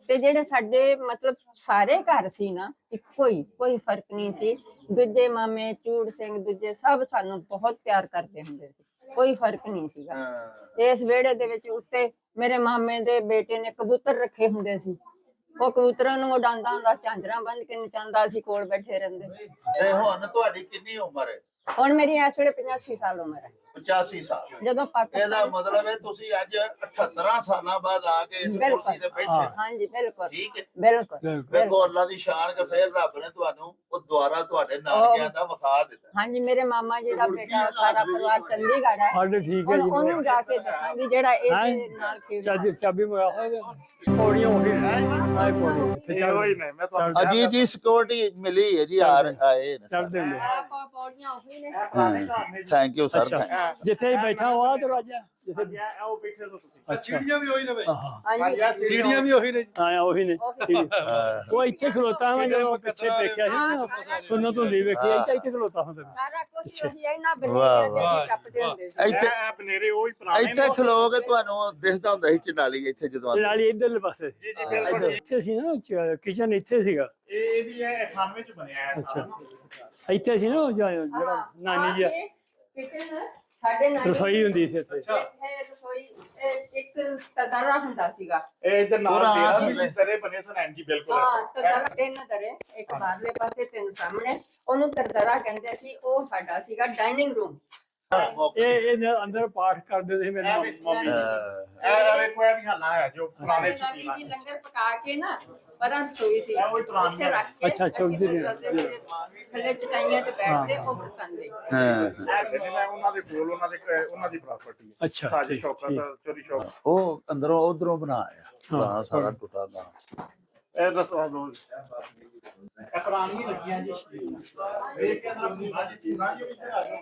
ਤੇ ਜਿਹੜੇ ਸਾਡੇ ਮਤਲਬ ਸਾਰੇ ਘਰ ਸੀ ਨਾ, ਇੱਕੋ ਹੀ, ਕੋਈ ਫਰਕ ਨਹੀਂ ਸੀ। ਦੂਜੇ ਮਾਮੇ ਚੂੜ ਸਿੰਘ ਦੂਜੇ ਸਭ ਸਾਨੂੰ ਬਹੁਤ ਪਿਆਰ ਕਰਦੇ ਹੁੰਦੇ ਸੀ, ਕੋਈ ਫਰਕ ਨਹੀਂ ਸੀਗਾ। ਹਾਂ ਇਸ ਵਿਹੜੇ ਦੇ ਵਿੱਚ ਉੱਤੇ ਮੇਰੇ ਮਾਮੇ ਦੇ ਬੇਟੇ ਨੇ ਕਬੂਤਰ ਰੱਖੇ ਹੁੰਦੇ ਸੀ, ਉਹ ਕਬੂਤਰਾਂ ਨੂੰ ਉਡਾਉਂਦਾ ਹੁੰਦਾ, ਝਾਂਜਰਾਂ ਬੰਨ ਕੇ ਨਚਾਉਂਦਾ ਸੀ, ਕੋਲ ਬੈਠੇ ਰਹਿੰਦੇ। ਤੇ ਹੁਣ ਤੁਹਾਡੀ ਕਿੰਨੀ ਉਮਰ ਹੈ? ਹੁਣ ਮੇਰੀ ਇਸ ਵੇਲੇ 85 ਸਾਲ ਉਮਰ ਹੈ। 85 ਸਾਲ ਜਦੋਂ ਇਹਦਾ ਪਾਕਿਸਤਾਨ ਮਤਲਬ ਹੈ ਤੁਸੀਂ ਅੱਜ 78 ਸਾਲਾਂ ਬਾਅਦ ਆ ਕੇ ਇਸ ਬਿਲਕੁਲ। ਕੁਰਸੀ ਤੇ ਬੈਠੇ ਹਾਂ। ਹਾਂਜੀ ਬਿਲਕੁਲ ਠੀਕ ਹੈ। ਬਿਲਕੁਲ ਬਿਲਕੁਲ ਵੇਖੋ ਅੱਲਾ ਦੀ ਸ਼ਾਨ ਕਿ ਫਿਰ ਰੱਬ ਨੇ ਤੁਹਾਨੂੰ ਉਹ ਦੁਆਰਾ ਤੁਹਾਡੇ ਨਾਨਕਿਆਂ ਦਾ ਵਿਖਾ ਦਿੱਤਾ। ਹਾਂਜੀ ਮੇਰੇ ਮਾਮਾ ਜੀ ਦਾ ਬੇਟਾ ਸਾਰਾ ਪਰਿਵਾਰ ਚੰਡੀਗੜ੍ਹ ਹੈ। ਸਾਡੇ ਠੀਕ ਹੈ ਜੀ ਉਹਨੂੰ ਜਾ ਕੇ ਦੱਸਾਂਗੀ ਜਿਹੜਾ ਇਹਦੇ ਨਾਲ ਖੇਡਦਾ। ਚਾਬੀ ਮੰਗਾ ਹੋਵੇ ਪੌੜੀਆਂ ਉਹੀ ਨੇ ਆਏ ਪੌੜੀਆਂ ਮੈਂ ਤੁਹਾਨੂੰ ਅਜੀ ਜੀ ਸਿਕਿਉਰਿਟੀ ਮਿਲੀ ਹੈ ਜੀ ਆਏ ਨੇ ਚੜਦੇ ਹੁੰਦੇ ਆਪਾਂ ਪੌੜੀਆਂ ਉਹੀ ਨੇ। Thank you sir. ਅੱਛਾ ਜਿੱਥੇ ਬੈਠਾ ਹੋਆ ਦਰਵਾਜ਼ਾ ਜਿੱਥੇ ਉਹ ਬੈਠੇ ਤੋਂ ਤੁਸੀਂ ਅੱਛਾ ਸੀੜੀਆਂ ਵੀ ਉਹੀ ਨੇ ਬਈ ਹਾਂਜੀ ਸੀੜੀਆਂ ਵੀ ਉਹੀ ਨੇ ਹਾਂ ਉਹੀ ਨੇ ਠੀਕ। ਉਹ ਇੱਥੇ ਖਲੋਤਾ ਮੈਂ ਜਦੋਂ ਪਿੱਛੇ ਦੇਖਿਆ ਸੀ ਸੁਣਨ ਤੋਂ ਨਹੀਂ ਵੇਖਿਆ ਇੱਥੇ ਖਲੋਤਾ ਹੁੰਦਾ ਸਾਰਾ ਕੁਝ ਉਹੀ ਹੈ ਨਾ ਵਾਹ, ਬਣੇ ਟੱਪਦੇ ਹੁੰਦੇ ਸੀ। ਇੱਥੇ ਇਹ ਬਨੇਰੇ ਉਹ ਹੀ ਪੁਰਾਣੇ ਇੱਥੇ ਖਲੋ ਕੇ ਤੁਹਾਨੂੰ ਦਿਸਦਾ ਹੁੰਦਾ ਸੀ ਚੰਡਾਲੀ ਇੱਥੇ ਜਦੋਂ ਆਉਂਦੇ। ਨਾਲੀ ਇਧਰਲੇ ਪਾਸੇ ਜੀ ਜੀ ਬਿਲਕੁਲ ਇੱਥੇ ਸੀ ਨਾ ਕਿਚਨ ਇੱਥੇ ਸੀਗਾ ਇਹ ਵੀ ਇਹ 98 ਚ ਬਣਿਆ ਹੈ ਅੱਛਾ ਇੱਥੇ ਸੀ ਨਾ ਉਹ ਜਿਹੜਾ ਨਾਨੀ ਜੀ ਕਿਚਨ ਸਾਡੇ ਨਾਲ ਰਸੋਈ ਹੁੰਦੀ ਸੀ ਇੱਥੇ ਇੱਥੇ ਰਸੋਈ ਇੱਕ ਤਦਾਰਾ ਹੁੰਦਾ ਸੀਗਾ। ਇਹ ਇਧਰ ਨਾਲ ਪੂਰਾ ਤੇਰਾ ਥੱਲੇ। ਵੀ ਤਰੇ ਬਣੇ ਸਨ ਐਂਜੀ ਬਿਲਕੁਲ ਹਾਂ ਤਦਾਰਾ ਤਿੰਨ ਦਰੇ ਇੱਕ ਬਾਹਰਲੇ ਪਾਸੇ ਤਿੰਨ ਸਾਹਮਣੇ ਉਹਨੂੰ ਤਦਾਰਾ ਕਹਿੰਦੇ ਸੀ। ਉਹ ਸਾਡਾ ਸੀਗਾ ਡਾਈਨਿੰਗ ਰੂਮ। ਇਹ ਅੰਦਰ ਪਾਠ ਕਰਦੇ ਸੀ ਮੇਰੇ ਮੰਮੀ ਇਹ ਵੇਖੋ ਇਹ ਵੀ ਹਾਲਾ ਹੈ ਜੋ ਪੁਰਾਣੇ ਚ ਨਾਨੀ ਜੀ ਲੰਗਰ ਪਕਾ ਕੇ ਨਾ ਪਰਾਂ ਰਸੋਈ ਸੀ ਇਹ ਉਹੀ ਪੁਰਾਣੀ ਉੱਥੇ ਰੱਖ ਕੇ ਅੱਛਾ, ਅੱਛਾ, ਅਸੀਂ ਉੱਧਰ ਹੀ ਕਰਦੇ ਸੀ। ਥੱਲੇ ਚਟਾਈਆਂ ਤੇ ਬੈਠਦੇ ਉਹ ਬਰਤਨ ਹਾਂ ਉਹਨਾਂ ਦੇ ਕੋਲ ਉਹਨਾਂ ਦੀ ਪ੍ਰਾਪਰਟੀ ਹੈ ਅੱਛਾ ਸਾਜੀ ਠੀਕ, ਸ਼ੌਕਤ ਠੀਕ। ਚੋਰੀ ਸ਼ੌਕਤ ਉਹ ਅੰਦਰੋਂ ਉਧਰੋਂ ਬਣਾਇਆ ਪੁਰਾਣਾ ਸਾਰਾ ਟੁੱਟਾ ਦਾ। ਇਹ ਦੱਸੋ ਦੋ ਇਹ ਪੁਰਾਣੀ ਲੱਗੀਆਂ ਜੀ ਵੇਖ ਕੇ ਅੰਦਰ ਆਪਣੀ ਬਾਜੀ ਇੱਧਰ ਆ ਜਾਓ।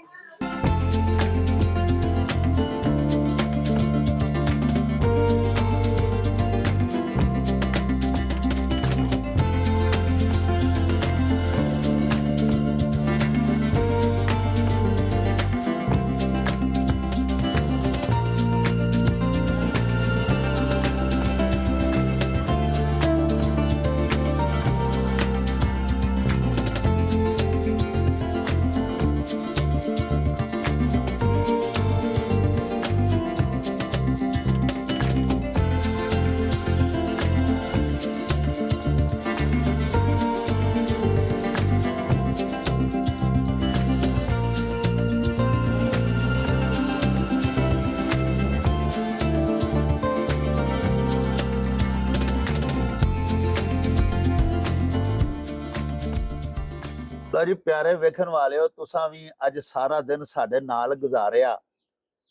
ਲਓ ਜੀ ਪਿਆਰੇ ਵੇਖਣ ਵਾਲਿਓ ਤੁਸਾਂ ਵੀ ਅੱਜ ਸਾਰਾ ਦਿਨ ਸਾਡੇ ਨਾਲ ਗੁਜ਼ਾਰਿਆ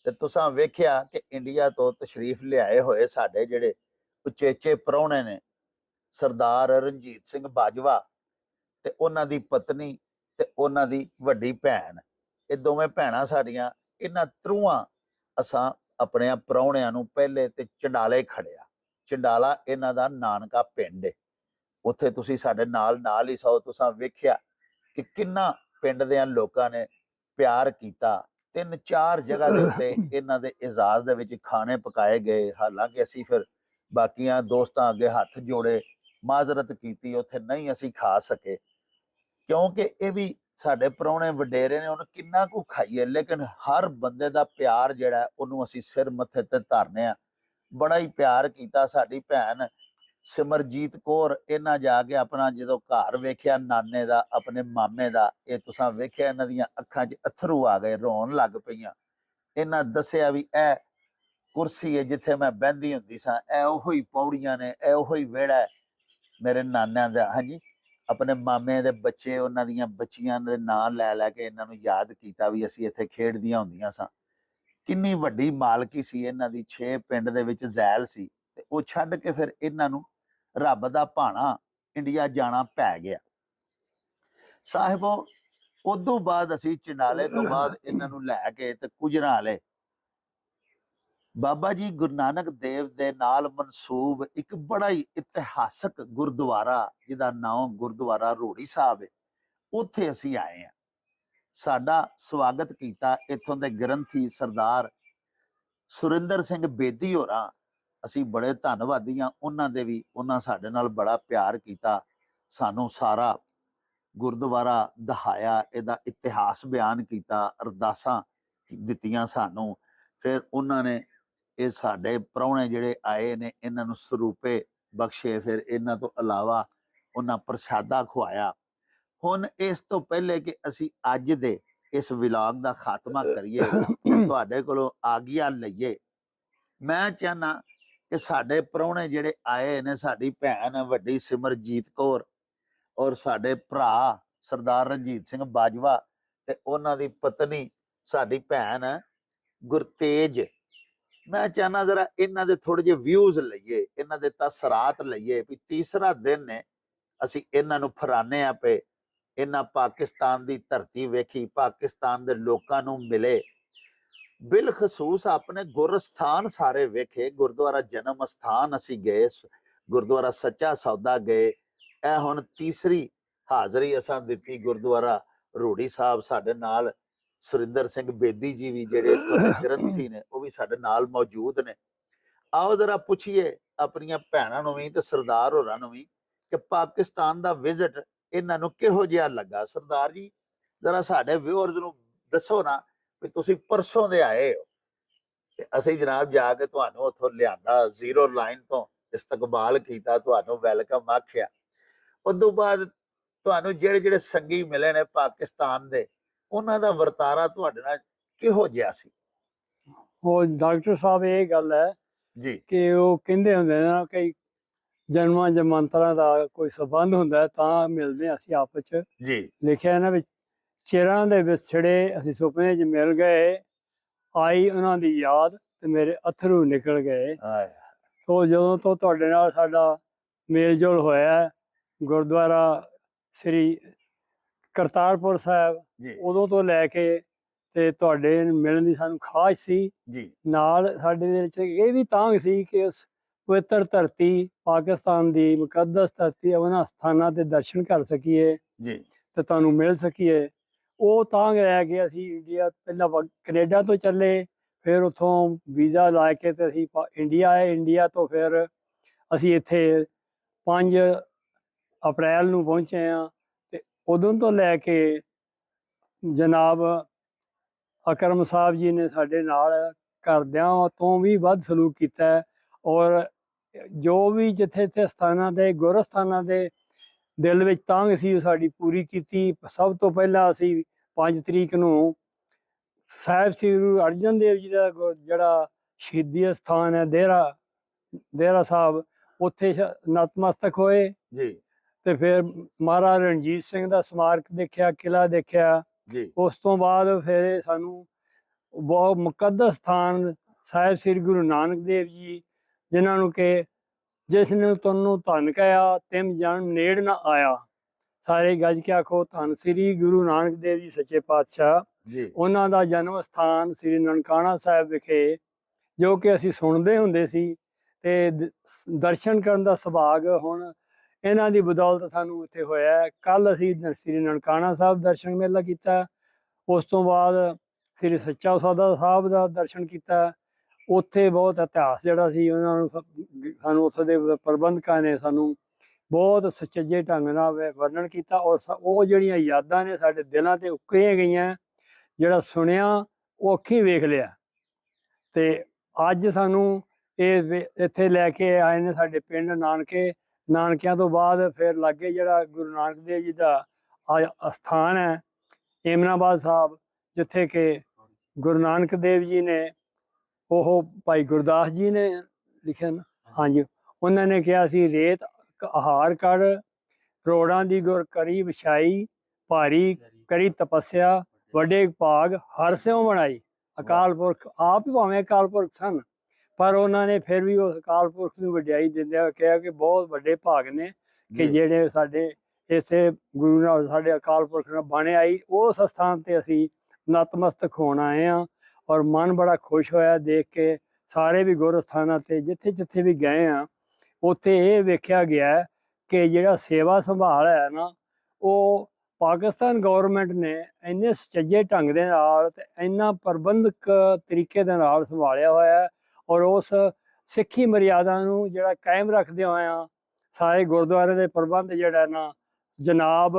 ਤੇ ਤੁਸਾਂ ਵੇਖਿਆ ਕਿ ਇੰਡੀਆ ਤੋਂ ਤਸ਼ਰੀਫ ਲਿਆਏ ਹੋਏ ਸਾਡੇ ਜਿਹੜੇ ਉਚੇਚੇ ਪ੍ਰਾਹੁਣੇ ਨੇ ਸਰਦਾਰ ਰਣਜੀਤ ਸਿੰਘ ਬਾਜਵਾ ਤੇ ਉਹਨਾਂ ਦੀ ਪਤਨੀ ਤੇ ਉਹਨਾਂ ਦੀ ਵੱਡੀ ਭੈਣ। ਇਹ ਦੋਵੇਂ ਭੈਣਾਂ ਸਾਡੀਆਂ ਇਹਨਾਂ ਤਰੂਆਂ ਅਸਾਂ ਆਪਣੇ ਪ੍ਰਾਹੁਣਿਆਂ ਨੂੰ ਪਹਿਲੇ ਤੇ ਚੰਡਾਲੇ ਖੜਿਆ। ਚੰਡਾਲਾ ਇਹਨਾਂ ਦਾ ਨਾਨਕਾ ਪਿੰਡ ਹੈ। ਉੱਥੇ ਤੁਸੀਂ ਸਾਡੇ ਨਾਲ ਹੀ ਸੋ ਤੁਸਾਂ ਵੇਖਿਆ ਕਿ ਕਿੰਨਾ ਪਿੰਡ ਦੇ ਲੋਕਾਂ ਨੇ ਪਿਆਰ ਕੀਤਾ। 3-4 ਜਗ੍ਹਾ ਦੇ ਉੱਤੇ ਇਹਨਾਂ ਦੇ ਇਜਾਜ਼ ਦੇ ਵਿੱਚ ਖਾਣੇ ਪਕਾਏ ਗਏ। ਹਾਲਾਂਕਿ ਅਸੀਂ ਫਿਰ ਬਾਕੀਆਂ ਦੋਸਤਾਂ ਅੱਗੇ ਹੱਥ ਜੋੜੇ ਮਾਜ਼ਰਤ ਕੀਤੀ, ਉੱਥੇ ਨਹੀਂ ਅਸੀਂ ਖਾ ਸਕੇ ਕਿਉਂਕਿ ਇਹ ਵੀ ਸਾਡੇ ਪ੍ਰਾਹੁਣੇ ਵਡੇਰੇ ਨੇ। ਉਹਨੂੰ ਕਿੰਨਾ ਕੁ ਖਾਈਏ, ਲੇਕਿਨ ਹਰ ਬੰਦੇ ਦਾ ਪਿਆਰ ਜਿਹੜਾ ਉਹਨੂੰ ਅਸੀਂ ਸਿਰ ਮੱਥੇ ਤੇ ਧਰਨੇ ਆ। ਬੜਾ ਹੀ ਪਿਆਰ ਕੀਤਾ। ਸਾਡੀ ਭੈਣ ਸਿਮਰਜੀਤ ਕੌਰ ਇਹਨਾਂ ਜਾ ਕੇ ਆਪਣਾ ਜਦੋਂ ਘਰ ਵੇਖਿਆ ਨਾਨੇ ਦਾ ਆਪਣੇ ਮਾਮੇ ਦਾ, ਇਹ ਤੁਸਾਂ ਵੇਖਿਆ ਇਹਨਾਂ ਦੀਆਂ ਅੱਖਾਂ 'ਚ ਅੱਥਰੂ ਆ ਗਏ, ਰੋਣ ਲੱਗ ਪਈਆਂ। ਇਹਨਾਂ ਦੱਸਿਆ ਵੀ ਇਹ ਕੁਰਸੀ ਹੈ ਜਿੱਥੇ ਮੈਂ ਬਹਿੰਦੀ ਹੁੰਦੀ ਸਾਂ, ਇਹ ਉਹੋ ਹੀ ਪੌੜੀਆਂ ਨੇ, ਇਹ ਉਹੋ ਹੀ ਵਿਹੜਾ ਹੈ ਮੇਰੇ ਨਾਨਿਆਂ ਦਾ। ਹਾਂਜੀ ਆਪਣੇ ਮਾਮੇ ਦੇ ਬੱਚੇ ਉਹਨਾਂ ਦੀਆਂ ਬੱਚੀਆਂ ਦੇ ਨਾਂ ਲੈ ਲੈ ਕੇ ਇਹਨਾਂ ਨੂੰ ਯਾਦ ਕੀਤਾ ਵੀ ਅਸੀਂ ਇੱਥੇ ਖੇਡਦੀਆਂ ਹੁੰਦੀਆਂ ਸਾਂ। ਕਿੰਨੀ ਵੱਡੀ ਮਾਲਕੀ ਸੀ ਇਹਨਾਂ ਦੀ। 6 ਪਿੰਡ ਦੇ ਵਿੱਚ ਜ਼ੈਲ ਸੀ ਤੇ ਉਹ ਛੱਡ ਕੇ ਫਿਰ ਇਹਨਾਂ ਨੂੰ ਰੱਬ ਦਾ ਭਾਣਾ ਇੰਡੀਆ ਜਾਣਾ ਪੈ ਗਿਆ। ਸਾਹਿਬੋ ਉਦੋਂ ਬਾਅਦ ਅਸੀਂ ਚੰਡਾਲੇ ਤੋਂ ਬਾਅਦ ਇਹਨਾਂ ਨੂੰ ਲੈ ਕੇ ਤੇ ਕੁਜਰਾਂ ਵਾਲੇ ਬਾਬਾ ਜੀ ਗੁਰੂ ਨਾਨਕ ਦੇਵ ਦੇ ਨਾਲ ਮਨਸੂਬ ਇੱਕ ਬੜਾ ਹੀ ਇਤਿਹਾਸਕ ਗੁਰਦੁਆਰਾ ਜਿਹਦਾ ਨਾਮ ਗੁਰਦੁਆਰਾ ਰੋੜੀ ਸਾਹਿਬ ਹੈ, ਉੱਥੇ ਅਸੀਂ ਆਏ ਹਾਂ। ਸਾਡਾ ਸਵਾਗਤ ਕੀਤਾ ਇੱਥੋਂ ਦੇ ਗ੍ਰੰਥੀ ਸਰਦਾਰ ਸੁਰਿੰਦਰ ਸਿੰਘ ਬੇਦੀ ਹੋਰਾਂ। ਅਸੀਂ ਬੜੇ ਧੰਨਵਾਦੀ ਹਾਂ ਉਹਨਾਂ ਦੇ ਵੀ। ਉਹਨਾਂ ਸਾਡੇ ਨਾਲ ਬੜਾ ਪਿਆਰ ਕੀਤਾ, ਸਾਨੂੰ ਸਾਰਾ ਗੁਰਦੁਆਰਾ ਦਿਖਾਇਆ, ਇਹਦਾ ਇਤਿਹਾਸ ਬਿਆਨ ਕੀਤਾ, ਅਰਦਾਸਾਂ ਦਿੱਤੀਆਂ ਸਾਨੂੰ। ਫਿਰ ਉਹਨਾਂ ਨੇ ਇਹ ਸਾਡੇ ਪ੍ਰਾਹੁਣੇ ਜਿਹੜੇ ਆਏ ਨੇ ਇਹਨਾਂ ਨੂੰ ਸਰੂਪੇ ਬਖਸ਼ੇ। ਫਿਰ ਇਹਨਾਂ ਤੋਂ ਇਲਾਵਾ ਉਹਨਾਂ ਪ੍ਰਸ਼ਾਦਾ ਖਵਾਇਆ। ਹੁਣ ਇਸ ਤੋਂ ਪਹਿਲੇ ਕਿ ਅਸੀਂ ਅੱਜ ਦੇ ਇਸ ਵਲੌਗ ਦਾ ਖਾਤਮਾ ਕਰੀਏ, ਤੁਹਾਡੇ ਕੋਲੋਂ ਆਗਿਆ ਲਈਏ। ਮੈਂ ਚਾਹਨਾ ਕਿ ਸਾਡੇ ਪ੍ਰਾਹੁਣੇ ਜਿਹੜੇ ਆਏ ਨੇ, ਸਾਡੀ ਭੈਣ ਵੱਡੀ ਸਿਮਰਜੀਤ ਕੌਰ ਔਰ ਸਾਡੇ ਭਰਾ ਸਰਦਾਰ ਰਣਜੀਤ ਸਿੰਘ ਬਾਜਵਾ ਤੇ ਉਹਨਾਂ ਦੀ ਪਤਨੀ ਸਾਡੀ ਭੈਣ ਗੁਰਤੇਜ, ਮੈਂ ਚਾਹਨਾ ਜ਼ਰਾ ਇਹਨਾਂ ਦੇ ਥੋੜੇ ਜਿਹੇ ਵਿਊਜ਼ ਲਈਏ, ਇਹਨਾਂ ਦੇ ਤਸਰਾਤ ਲਈਏ ਵੀ ਤੀਸਰਾ ਦਿਨ ਨੇ ਅਸੀਂ ਇਹਨਾਂ ਨੂੰ ਫਰਾਨੇ ਆ ਪਏ। ਇਹਨਾਂ ਪਾਕਿਸਤਾਨ ਦੀ ਧਰਤੀ ਵੇਖੀ, ਪਾਕਿਸਤਾਨ ਦੇ ਲੋਕਾਂ ਨੂੰ ਮਿਲੇ, ਬਿਲਖਸੂਸ ਆਪਣੇ ਗੁਰਸਥਾਨ ਸਾਰੇ ਵੇਖੇ। ਗੁਰਦੁਆਰਾ ਜਨਮ ਅਸਥਾਨ ਅਸੀਂ ਗਏ, ਗੁਰਦੁਆਰਾ ਸੱਚਾ ਸੌਦਾ ਗਏ। ਇਹ ਹੁਣ ਤੀਸਰੀ ਹਾਜ਼ਰੀ ਅਸਾਂ ਦਿੱਤੀ ਗੁਰਦੁਆਰਾ ਰੂੜੀ ਸਾਹਿਬ। ਸਾਡੇ ਨਾਲ ਸੁਰਿੰਦਰ ਸਿੰਘ ਬੇਦੀ ਜੀ ਵੀ ਜਿਹੜੇ ਇੱਥੋਂ ਦੇ ਗ੍ਰੰਥੀ ਨੇ, ਉਹ ਵੀ ਸਾਡੇ ਨਾਲ ਮੌਜੂਦ ਨੇ। ਆਓ ਜ਼ਰਾ ਪੁੱਛੀਏ ਆਪਣੀਆਂ ਭੈਣਾਂ ਨੂੰ ਵੀ ਤੇ ਸਰਦਾਰ ਹੋਰਾਂ ਨੂੰ ਵੀ ਕਿ ਪਾਕਿਸਤਾਨ ਦਾ ਵਿਜ਼ਿਟ ਇਹਨਾਂ ਨੂੰ ਕਿਹੋ ਜਿਹਾ ਲੱਗਾ। ਸਰਦਾਰ ਜੀ ਜ਼ਰਾ ਸਾਡੇ ਵਿਊਅਰਸ ਨੂੰ ਦੱਸੋ ਨਾ ਵੀ ਤੁਸੀਂ ਪਰਸੋਂ ਦੇ ਆਏ ਹੋ ਤੇ ਅਸੀਂ ਜਨਾਬ ਜਾ ਕੇ ਤੁਹਾਨੂੰ ਉੱਥੋਂ ਲਿਆਂਦਾ, ਜ਼ੀਰੋ ਲਾਈਨ ਤੋਂ ਇਸਤਕਬਾਲ ਕੀਤਾ, ਤੁਹਾਨੂੰ ਵੈਲਕਮ ਆਖਿਆ। ਉਦੋਂ ਬਾਅਦ ਤੁਹਾਨੂੰ ਜਿਹੜੇ ਜਿਹੜੇ ਸੰਗੀ ਮਿਲੇ ਨੇ ਪਾਕਿਸਤਾਨ ਦੇ, ਉਹਨਾਂ ਦਾ ਵਰਤਾਰਾ ਤੁਹਾਡੇ ਨਾਲ ਕਿਹੋ ਜਿਹਾ ਸੀ? ਉਹ ਡਾਕਟਰ ਸਾਹਿਬ ਇਹ ਗੱਲ ਹੈ ਜੀ ਕਿ ਉਹ ਕਹਿੰਦੇ ਹੁੰਦੇ ਨਾ ਕਿ ਜਨਮਾਂ ਜਮਾਂਤਰਾਂ ਦਾ ਕੋਈ ਸੰਬੰਧ ਹੁੰਦਾ ਤਾਂ ਮਿਲਦੇ ਅਸੀਂ ਆਪਸ ਚ। ਜੀ ਲਿਖਿਆ ਇਹਨਾਂ ਵਿੱਚ, ਚਿਰਾਂ ਦੇ ਵਿਛੜੇ ਅਸੀਂ ਸੁਪਨੇ 'ਚ ਮਿਲ ਗਏ, ਆਈ ਉਹਨਾਂ ਦੀ ਯਾਦ ਤੇ ਮੇਰੇ ਅਥਰੂ ਨਿਕਲ ਗਏ। ਸੋ ਜਦੋਂ ਤੋਂ ਤੁਹਾਡੇ ਨਾਲ ਸਾਡਾ ਮੇਲ ਜੋਲ ਹੋਇਆ ਗੁਰਦੁਆਰਾ ਸ੍ਰੀ ਕਰਤਾਰਪੁਰ ਸਾਹਿਬ, ਜੀ ਉਦੋਂ ਤੋਂ ਲੈ ਕੇ ਤੇ ਤੁਹਾਡੇ ਮਿਲਣ ਦੀ ਸਾਨੂੰ ਖਾਸ਼ ਸੀ। ਜੀ ਨਾਲ ਸਾਡੇ ਦੇ ਵਿੱਚ ਇਹ ਵੀ ਤਾਂਘ ਸੀ ਕਿ ਉਸ ਪਵਿੱਤਰ ਧਰਤੀ ਪਾਕਿਸਤਾਨ ਦੀ ਮੁਕੱਦਸ ਧਰਤੀ, ਉਹਨਾਂ ਸਥਾਨਾਂ ਤੇ ਦਰਸ਼ਨ ਕਰ ਸਕੀਏ ਜੀ ਤੇ ਤੁਹਾਨੂੰ ਮਿਲ ਸਕੀਏ। ਉਹ ਤਾਂ ਰਹਿ ਕੇ ਅਸੀਂ ਇੰਡੀਆ, ਪਹਿਲਾਂ ਕੈਨੇਡਾ ਤੋਂ ਚੱਲੇ, ਫਿਰ ਉੱਥੋਂ ਵੀਜ਼ਾ ਲਾ ਕੇ ਤੇ ਅਸੀਂ ਇੰਡੀਆ ਆਏ। ਇੰਡੀਆ ਤੋਂ ਫਿਰ ਅਸੀਂ ਇੱਥੇ 5 ਅਪ੍ਰੈਲ ਨੂੰ ਪਹੁੰਚੇ ਹਾਂ ਤੇ ਉਦੋਂ ਤੋਂ ਲੈ ਕੇ ਜਨਾਬ ਅਕਰਮ ਸਾਹਿਬ ਜੀ ਨੇ ਸਾਡੇ ਨਾਲ ਘਰਦਿਆਂ ਤੋਂ ਵੀ ਵੱਧ ਸਲੂਕ ਕੀਤਾ ਔਰ ਜੋ ਵੀ ਜਿੱਥੇ ਜਿੱਥੇ ਸਥਾਨਾਂ ਦੇ ਗੁਰਸਥਾਨਾਂ ਦੇ ਦਿਲ ਵਿੱਚ ਤਾਂਘ ਸੀ ਉਹ ਸਾਡੀ ਪੂਰੀ ਕੀਤੀ। ਸਭ ਤੋਂ ਪਹਿਲਾਂ ਅਸੀਂ 5 ਤਰੀਕ ਨੂੰ ਸਾਹਿਬ ਸ੍ਰੀ ਗੁਰੂ ਅਰਜਨ ਦੇਵ ਜੀ ਦਾ ਜਿਹੜਾ ਸ਼ਹੀਦੀ ਸਥਾਨ ਹੈ ਦੇਹਰਾ ਸਾਹਿਬ, ਉੱਥੇ ਨਤਮਸਤਕ ਹੋਏ ਜੀ ਤੇ ਫਿਰ ਮਹਾਰਾਜਾ ਰਣਜੀਤ ਸਿੰਘ ਦਾ ਸਮਾਰਕ ਦੇਖਿਆ, ਕਿਲ੍ਹਾ ਦੇਖਿਆ। ਜੀ ਉਸ ਤੋਂ ਬਾਅਦ ਫਿਰ ਸਾਨੂੰ ਬਹੁਤ ਮੁਕੱਦਸ ਸਥਾਨ ਸਾਹਿਬ ਸ੍ਰੀ ਗੁਰੂ ਨਾਨਕ ਦੇਵ ਜੀ, ਜਿਨ੍ਹਾਂ ਨੂੰ ਕਿ ਜਿਸ ਨੇ ਤੁਹਾਨੂੰ ਧੰਨ ਕਹਿਆ ਤਿਮ ਜਨਮ ਨੇੜ ਨਾ ਆਇਆ, ਸਾਰੇ ਗੱਜ ਕੇ ਆਖੋ ਧੰਨ ਸ੍ਰੀ ਗੁਰੂ ਨਾਨਕ ਦੇਵ ਜੀ ਸੱਚੇ ਪਾਤਸ਼ਾਹ। ਜੀ ਉਹਨਾਂ ਦਾ ਜਨਮ ਸਥਾਨ ਸ੍ਰੀ ਨਨਕਾਣਾ ਸਾਹਿਬ ਵਿਖੇ, ਜੋ ਕਿ ਅਸੀਂ ਸੁਣਦੇ ਹੁੰਦੇ ਸੀ ਤੇ ਦਰਸ਼ਨ ਕਰਨ ਦਾ ਸੁਭਾਗ ਹੁਣ ਇਹਨਾਂ ਦੀ ਬਦੌਲਤ ਸਾਨੂੰ ਇੱਥੇ ਹੋਇਆ। ਕੱਲ ਅਸੀਂ ਸ੍ਰੀ ਨਨਕਾਣਾ ਸਾਹਿਬ ਦਰਸ਼ਨ ਮੇਲਾ ਕੀਤਾ, ਉਸ ਤੋਂ ਬਾਅਦ ਸ੍ਰੀ ਸੱਚਾ ਸੌਦਾ ਸਾਹਿਬ ਦਾ ਦਰਸ਼ਨ ਕੀਤਾ। ਉੱਥੇ ਬਹੁਤ ਇਤਿਹਾਸ ਜਿਹੜਾ ਸੀ ਉਹਨਾਂ ਨੂੰ ਸਾਨੂੰ ਉੱਥੋਂ ਦੇ ਪ੍ਰਬੰਧਕਾਂ ਨੇ ਸਾਨੂੰ ਬਹੁਤ ਸੁਚੱਜੇ ਢੰਗ ਨਾਲ ਵਰਣਨ ਕੀਤਾ ਔਰ ਉਹ ਜਿਹੜੀਆਂ ਯਾਦਾਂ ਨੇ ਸਾਡੇ ਦਿਲਾਂ 'ਤੇ ਉਕਰੀਆਂ ਗਈਆਂ। ਜਿਹੜਾ ਸੁਣਿਆ ਉਹ ਅੱਖੀਂ ਵੇਖ ਲਿਆ ਤੇ ਅੱਜ ਸਾਨੂੰ ਇਹ ਇੱਥੇ ਲੈ ਕੇ ਆਏ ਨੇ ਸਾਡੇ ਪਿੰਡ ਨਾਨਕੇ। ਨਾਨਕਿਆਂ ਤੋਂ ਬਾਅਦ ਫਿਰ ਲਾਗੇ ਜਿਹੜਾ ਗੁਰੂ ਨਾਨਕ ਦੇਵ ਜੀ ਦਾ ਅਸਥਾਨ ਹੈ ਏਮਨਾਬਾਦ ਸਾਹਿਬ, ਜਿੱਥੇ ਕਿ ਗੁਰੂ ਨਾਨਕ ਦੇਵ ਜੀ ਨੇ, ਉਹ ਭਾਈ ਗੁਰਦਾਸ ਜੀ ਨੇ ਲਿਖਿਆ ਨਾ, ਹਾਂਜੀ, ਉਹਨਾਂ ਨੇ ਕਿਹਾ ਸੀ ਰੇਤ ਆਹਾਰ ਕਰ ਰੋੜਾਂ ਦੀ ਗੁਰ ਕਰੀ ਵਿਛਾਈ, ਭਾਰੀ ਕਰੀ ਤਪੱਸਿਆ ਵੱਡੇ ਭਾਗ ਹਰ ਸਿਉ ਬਣਾਈ। ਅਕਾਲ ਪੁਰਖ ਆਪ ਹੀ ਭਾਵੇਂ ਅਕਾਲ ਪੁਰਖ ਸਨ, ਪਰ ਉਹਨਾਂ ਨੇ ਫਿਰ ਵੀ ਉਸ ਅਕਾਲ ਪੁਰਖ ਨੂੰ ਵਡਿਆਈ ਦਿੰਦਿਆਂ ਕਿਹਾ ਕਿ ਬਹੁਤ ਵੱਡੇ ਭਾਗ ਨੇ ਕਿ ਜਿਹੜੇ ਸਾਡੇ ਇਸੇ ਗੁਰੂ ਨਾਲ ਸਾਡੇ ਅਕਾਲ ਪੁਰਖ ਨਾਲ ਬਣ ਆਈ। ਉਸ ਸਥਾਨ ਤੇ ਅਸੀਂ ਨਤਮਸਤਕ ਹੋਣ ਆਏ ਹਾਂ ਔਰ ਮਨ ਬੜਾ ਖੁਸ਼ ਹੋਇਆ ਦੇਖ ਕੇ। ਸਾਰੇ ਵੀ ਗੁਰ ਸਥਾਨਾਂ ਤੇ ਜਿੱਥੇ ਜਿੱਥੇ ਵੀ ਗਏ ਹਾਂ ਉੱਥੇ ਇਹ ਵੇਖਿਆ ਗਿਆ ਕਿ ਜਿਹੜਾ ਸੇਵਾ ਸੰਭਾਲ ਹੈ ਨਾ, ਉਹ ਪਾਕਿਸਤਾਨ ਗੌਰਮੈਂਟ ਨੇ ਇੰਨੇ ਸੁਚੱਜੇ ਢੰਗ ਦੇ ਨਾਲ ਤੇ ਇੰਨਾ ਪ੍ਰਬੰਧਕ ਤਰੀਕੇ ਦੇ ਨਾਲ ਸੰਭਾਲਿਆ ਹੋਇਆ ਔਰ ਉਸ ਸਿੱਖੀ ਮਰਿਆਦਾ ਨੂੰ ਜਿਹੜਾ ਕਾਇਮ ਰੱਖਦੇ ਹੋਇਆ ਸਾਰੇ ਗੁਰਦੁਆਰੇ ਦੇ ਪ੍ਰਬੰਧ ਜਿਹੜਾ ਨਾ ਜਨਾਬ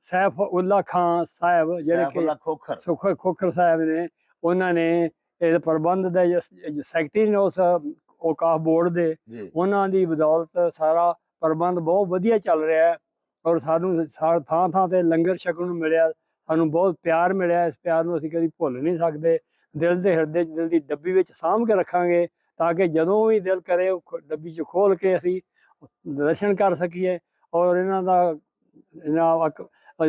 ਸੈਫ ਉੱਲਾ ਖਾਨ ਸਾਹਿਬ, ਜਿਹੜੇ ਕਿ ਖੋਖਰ ਸਾਹਿਬ ਨੇ, ਉਹਨਾਂ ਨੇ ਇਹ ਪ੍ਰਬੰਧ ਦਾ ਸੈਕਟਰੀ ਨੇ ਉਸ ਔਕਾਫ ਬੋਰਡ ਦੇ, ਉਹਨਾਂ ਦੀ ਬਦੌਲਤ ਸਾਰਾ ਪ੍ਰਬੰਧ ਬਹੁਤ ਵਧੀਆ ਚੱਲ ਰਿਹਾ ਹੈ ਔਰ ਸਾਨੂੰ ਥਾਂ ਥਾਂ ਤੇ ਲੰਗਰ ਛਕਣ ਨੂੰ ਮਿਲਿਆ। ਸਾਨੂੰ ਬਹੁਤ ਪਿਆਰ ਮਿਲਿਆ। ਇਸ ਪਿਆਰ ਨੂੰ ਅਸੀਂ ਕਦੀ ਭੁੱਲ ਨਹੀਂ ਸਕਦੇ। ਦਿਲ ਦੇ ਹਿਰਦੇ 'ਚ, ਦਿਲ ਦੀ ਡੱਬੀ ਵਿੱਚ ਸਾਂਭ ਕੇ ਰੱਖਾਂਗੇ, ਤਾਂ ਕਿ ਜਦੋਂ ਵੀ ਦਿਲ ਕਰੇ ਉਹ ਡੱਬੀ 'ਚ ਖੋਲ ਕੇ ਅਸੀਂ ਦਰਸ਼ਨ ਕਰ ਸਕੀਏ। ਔਰ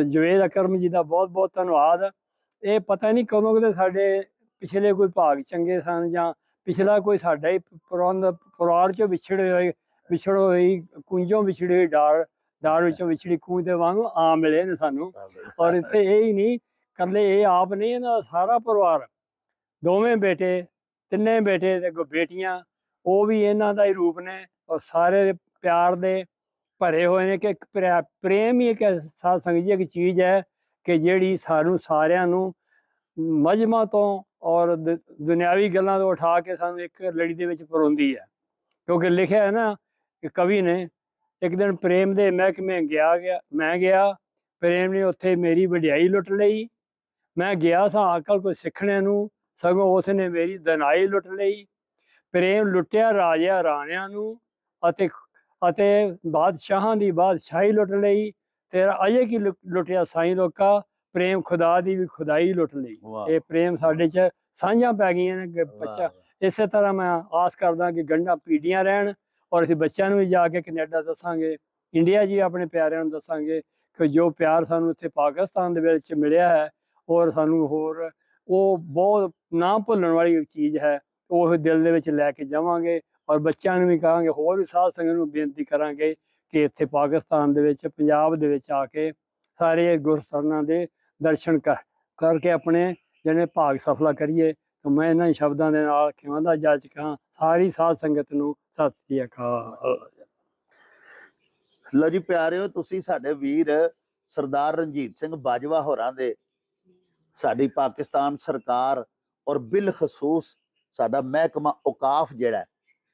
ਜਵੇਦ ਅਕਰਮ ਜੀ ਦਾ ਬਹੁਤ ਬਹੁਤ ਧੰਨਵਾਦ। ਇਹ ਪਤਾ ਨਹੀਂ ਕਦੋਂ ਕਿਤੇ ਸਾਡੇ ਪਿਛਲੇ ਕੋਈ ਭਾਗ ਚੰਗੇ ਸਨ, ਜਾਂ ਪਿਛਲਾ ਕੋਈ ਸਾਡਾ ਹੀ ਪਰਿਵਾਰ 'ਚੋਂ ਵਿਛੜ ਹੋਈ ਕੁੰਜੋਂ ਵਿਛੜੀ ਹੋਈ ਡਾਰ ਵਿੱਚੋਂ ਵਿਛੜੀ ਕੂੰਜ ਦੇ ਵਾਂਗ ਆ ਮਿਲੇ ਨੇ ਸਾਨੂੰ। ਔਰ ਇੱਥੇ ਇਹ ਹੀ ਨਹੀਂ, ਇਕੱਲੇ ਇਹ ਆਪ ਨਹੀਂ, ਇਹਨਾਂ ਦਾ ਸਾਰਾ ਪਰਿਵਾਰ, ਦੋਵੇਂ ਬੇਟੇ, ਤਿੰਨੇ ਬੇਟੇ ਤੇ ਅੱਗੋਂ ਬੇਟੀਆਂ, ਉਹ ਵੀ ਇਹਨਾਂ ਦਾ ਹੀ ਰੂਪ ਨੇ। ਔਰ ਸਾਰੇ ਪਿਆਰ ਦੇ ਭਰੇ ਹੋਏ ਨੇ। ਕਿ ਇੱਕ ਪ੍ਰੇਮ ਹੀ ਇੱਕ ਸਾਧ ਸੰਗਤ ਜੀ ਇੱਕ ਚੀਜ਼ ਹੈ ਕਿ ਜਿਹੜੀ ਸਾਨੂੰ ਸਾਰਿਆਂ ਨੂੰ ਮਜ਼੍ਹਬਾਂ ਤੋਂ ਔਰ ਦੁਨਿਆਵੀ ਗੱਲਾਂ ਤੋਂ ਉਠਾ ਕੇ ਸਾਨੂੰ ਇੱਕ ਲੜੀ ਦੇ ਵਿੱਚ ਪਰੋਂਦੀ ਹੈ। ਕਿਉਂਕਿ ਲਿਖਿਆ ਹੈ ਨਾ ਕਿ ਕਵੀ ਨੇ, ਇੱਕ ਦਿਨ ਪ੍ਰੇਮ ਦੇ ਮਹਿਕਮੇ ਮੈਂ ਗਿਆ, ਪ੍ਰੇਮ ਨੇ ਉੱਥੇ ਮੇਰੀ ਵਡਿਆਈ ਲੁੱਟ ਲਈ। ਮੈਂ ਗਿਆ ਸਾਂ ਅਕਲ ਕੋਈ ਸਿੱਖਣੇ ਨੂੰ, ਸਗੋਂ ਉਸ ਨੇ ਮੇਰੀ ਦਨਾਈ ਲੁੱਟ ਲਈ। ਪ੍ਰੇਮ ਲੁੱਟਿਆ ਰਾਜਿਆਂ ਰਾਣਿਆਂ ਨੂੰ, ਅਤੇ ਬਾਦਸ਼ਾਹਾਂ ਦੀ ਬਾਦਸ਼ਾਹੀ ਲੁੱਟ ਲਈ। ਤੇਰਾ ਅਜੇ ਕੀ ਲੁੱਟਿਆ ਸਾਈਂ ਲੋਕਾ, ਪ੍ਰੇਮ ਖੁਦਾ ਦੀ ਵੀ ਖੁਦਾਈ ਲੁੱਟ ਲਈ। ਇਹ ਪ੍ਰੇਮ ਸਾਡੇ 'ਚ ਸਾਂਝਾਂ ਪੈ ਗਈਆਂ ਨੇ ਬੱਚਾ। ਇਸੇ ਤਰ੍ਹਾਂ ਮੈਂ ਆਸ ਕਰਦਾ ਕਿ ਗੰਢਾਂ ਪੀੜੀਆਂ ਰਹਿਣ, ਔਰ ਅਸੀਂ ਬੱਚਿਆਂ ਨੂੰ ਵੀ ਜਾ ਕੇ ਕੈਨੇਡਾ ਦੱਸਾਂਗੇ, ਇੰਡੀਆ ਜੀ ਆਪਣੇ ਪਿਆਰਿਆਂ ਨੂੰ ਦੱਸਾਂਗੇ ਕਿ ਜੋ ਪਿਆਰ ਸਾਨੂੰ ਇੱਥੇ ਪਾਕਿਸਤਾਨ ਦੇ ਵਿੱਚ ਮਿਲਿਆ ਹੈ, ਔਰ ਸਾਨੂੰ ਹੋਰ ਉਹ ਬਹੁਤ ਨਾ ਭੁੱਲਣ ਵਾਲੀ ਚੀਜ਼ ਹੈ। ਉਹ ਦਿਲ ਦੇ ਵਿੱਚ ਲੈ ਕੇ ਜਾਵਾਂਗੇ। ਔਰ ਬੱਚਿਆਂ ਨੂੰ ਵੀ ਕਹਾਂਗੇ, ਹੋਰ ਵੀ ਸਾਧ ਸੰਗਤ ਨੂੰ ਬੇਨਤੀ ਕਰਾਂਗੇ ਕਿ ਇੱਥੇ ਪਾਕਿਸਤਾਨ ਦੇ ਵਿੱਚ, ਪੰਜਾਬ ਦੇ ਵਿੱਚ ਆ ਕੇ ਸਾਰੇ ਗੁਰਸਰਨਾਂ ਦੇ ਦਰਸ਼ਨ ਕਰਕੇ ਆਪਣੇ ਜਿਹੜੇ ਭਾਗ ਸਫਲਾ ਕਰੀਏ। ਤਾਂ ਮੈਂ ਇਹਨਾਂ ਸ਼ਬਦਾਂ ਦੇ ਨਾਲ ਖਿਮਾਂਦਾ ਜੱਜ ਕਹਾਂ ਸਾਰੀ ਸਾਧ ਸੰਗਤ ਨੂੰ ਸਤਿ ਸ੍ਰੀ ਅਕਾਲ। ਲਓ ਜੀ ਪਿਆਰਿਓ, ਤੁਸੀਂ ਸਾਡੇ ਵੀਰ ਸਰਦਾਰ ਰਣਜੀਤ ਸਿੰਘ ਬਾਜਵਾ ਹੋਰਾਂ ਦੇ, ਸਾਡੀ ਪਾਕਿਸਤਾਨ ਸਰਕਾਰ ਔਰ ਬਿਲਖਸੂਸ ਸਾਡਾ ਮਹਿਕਮਾ ਔਕਾਫ ਜਿਹੜਾ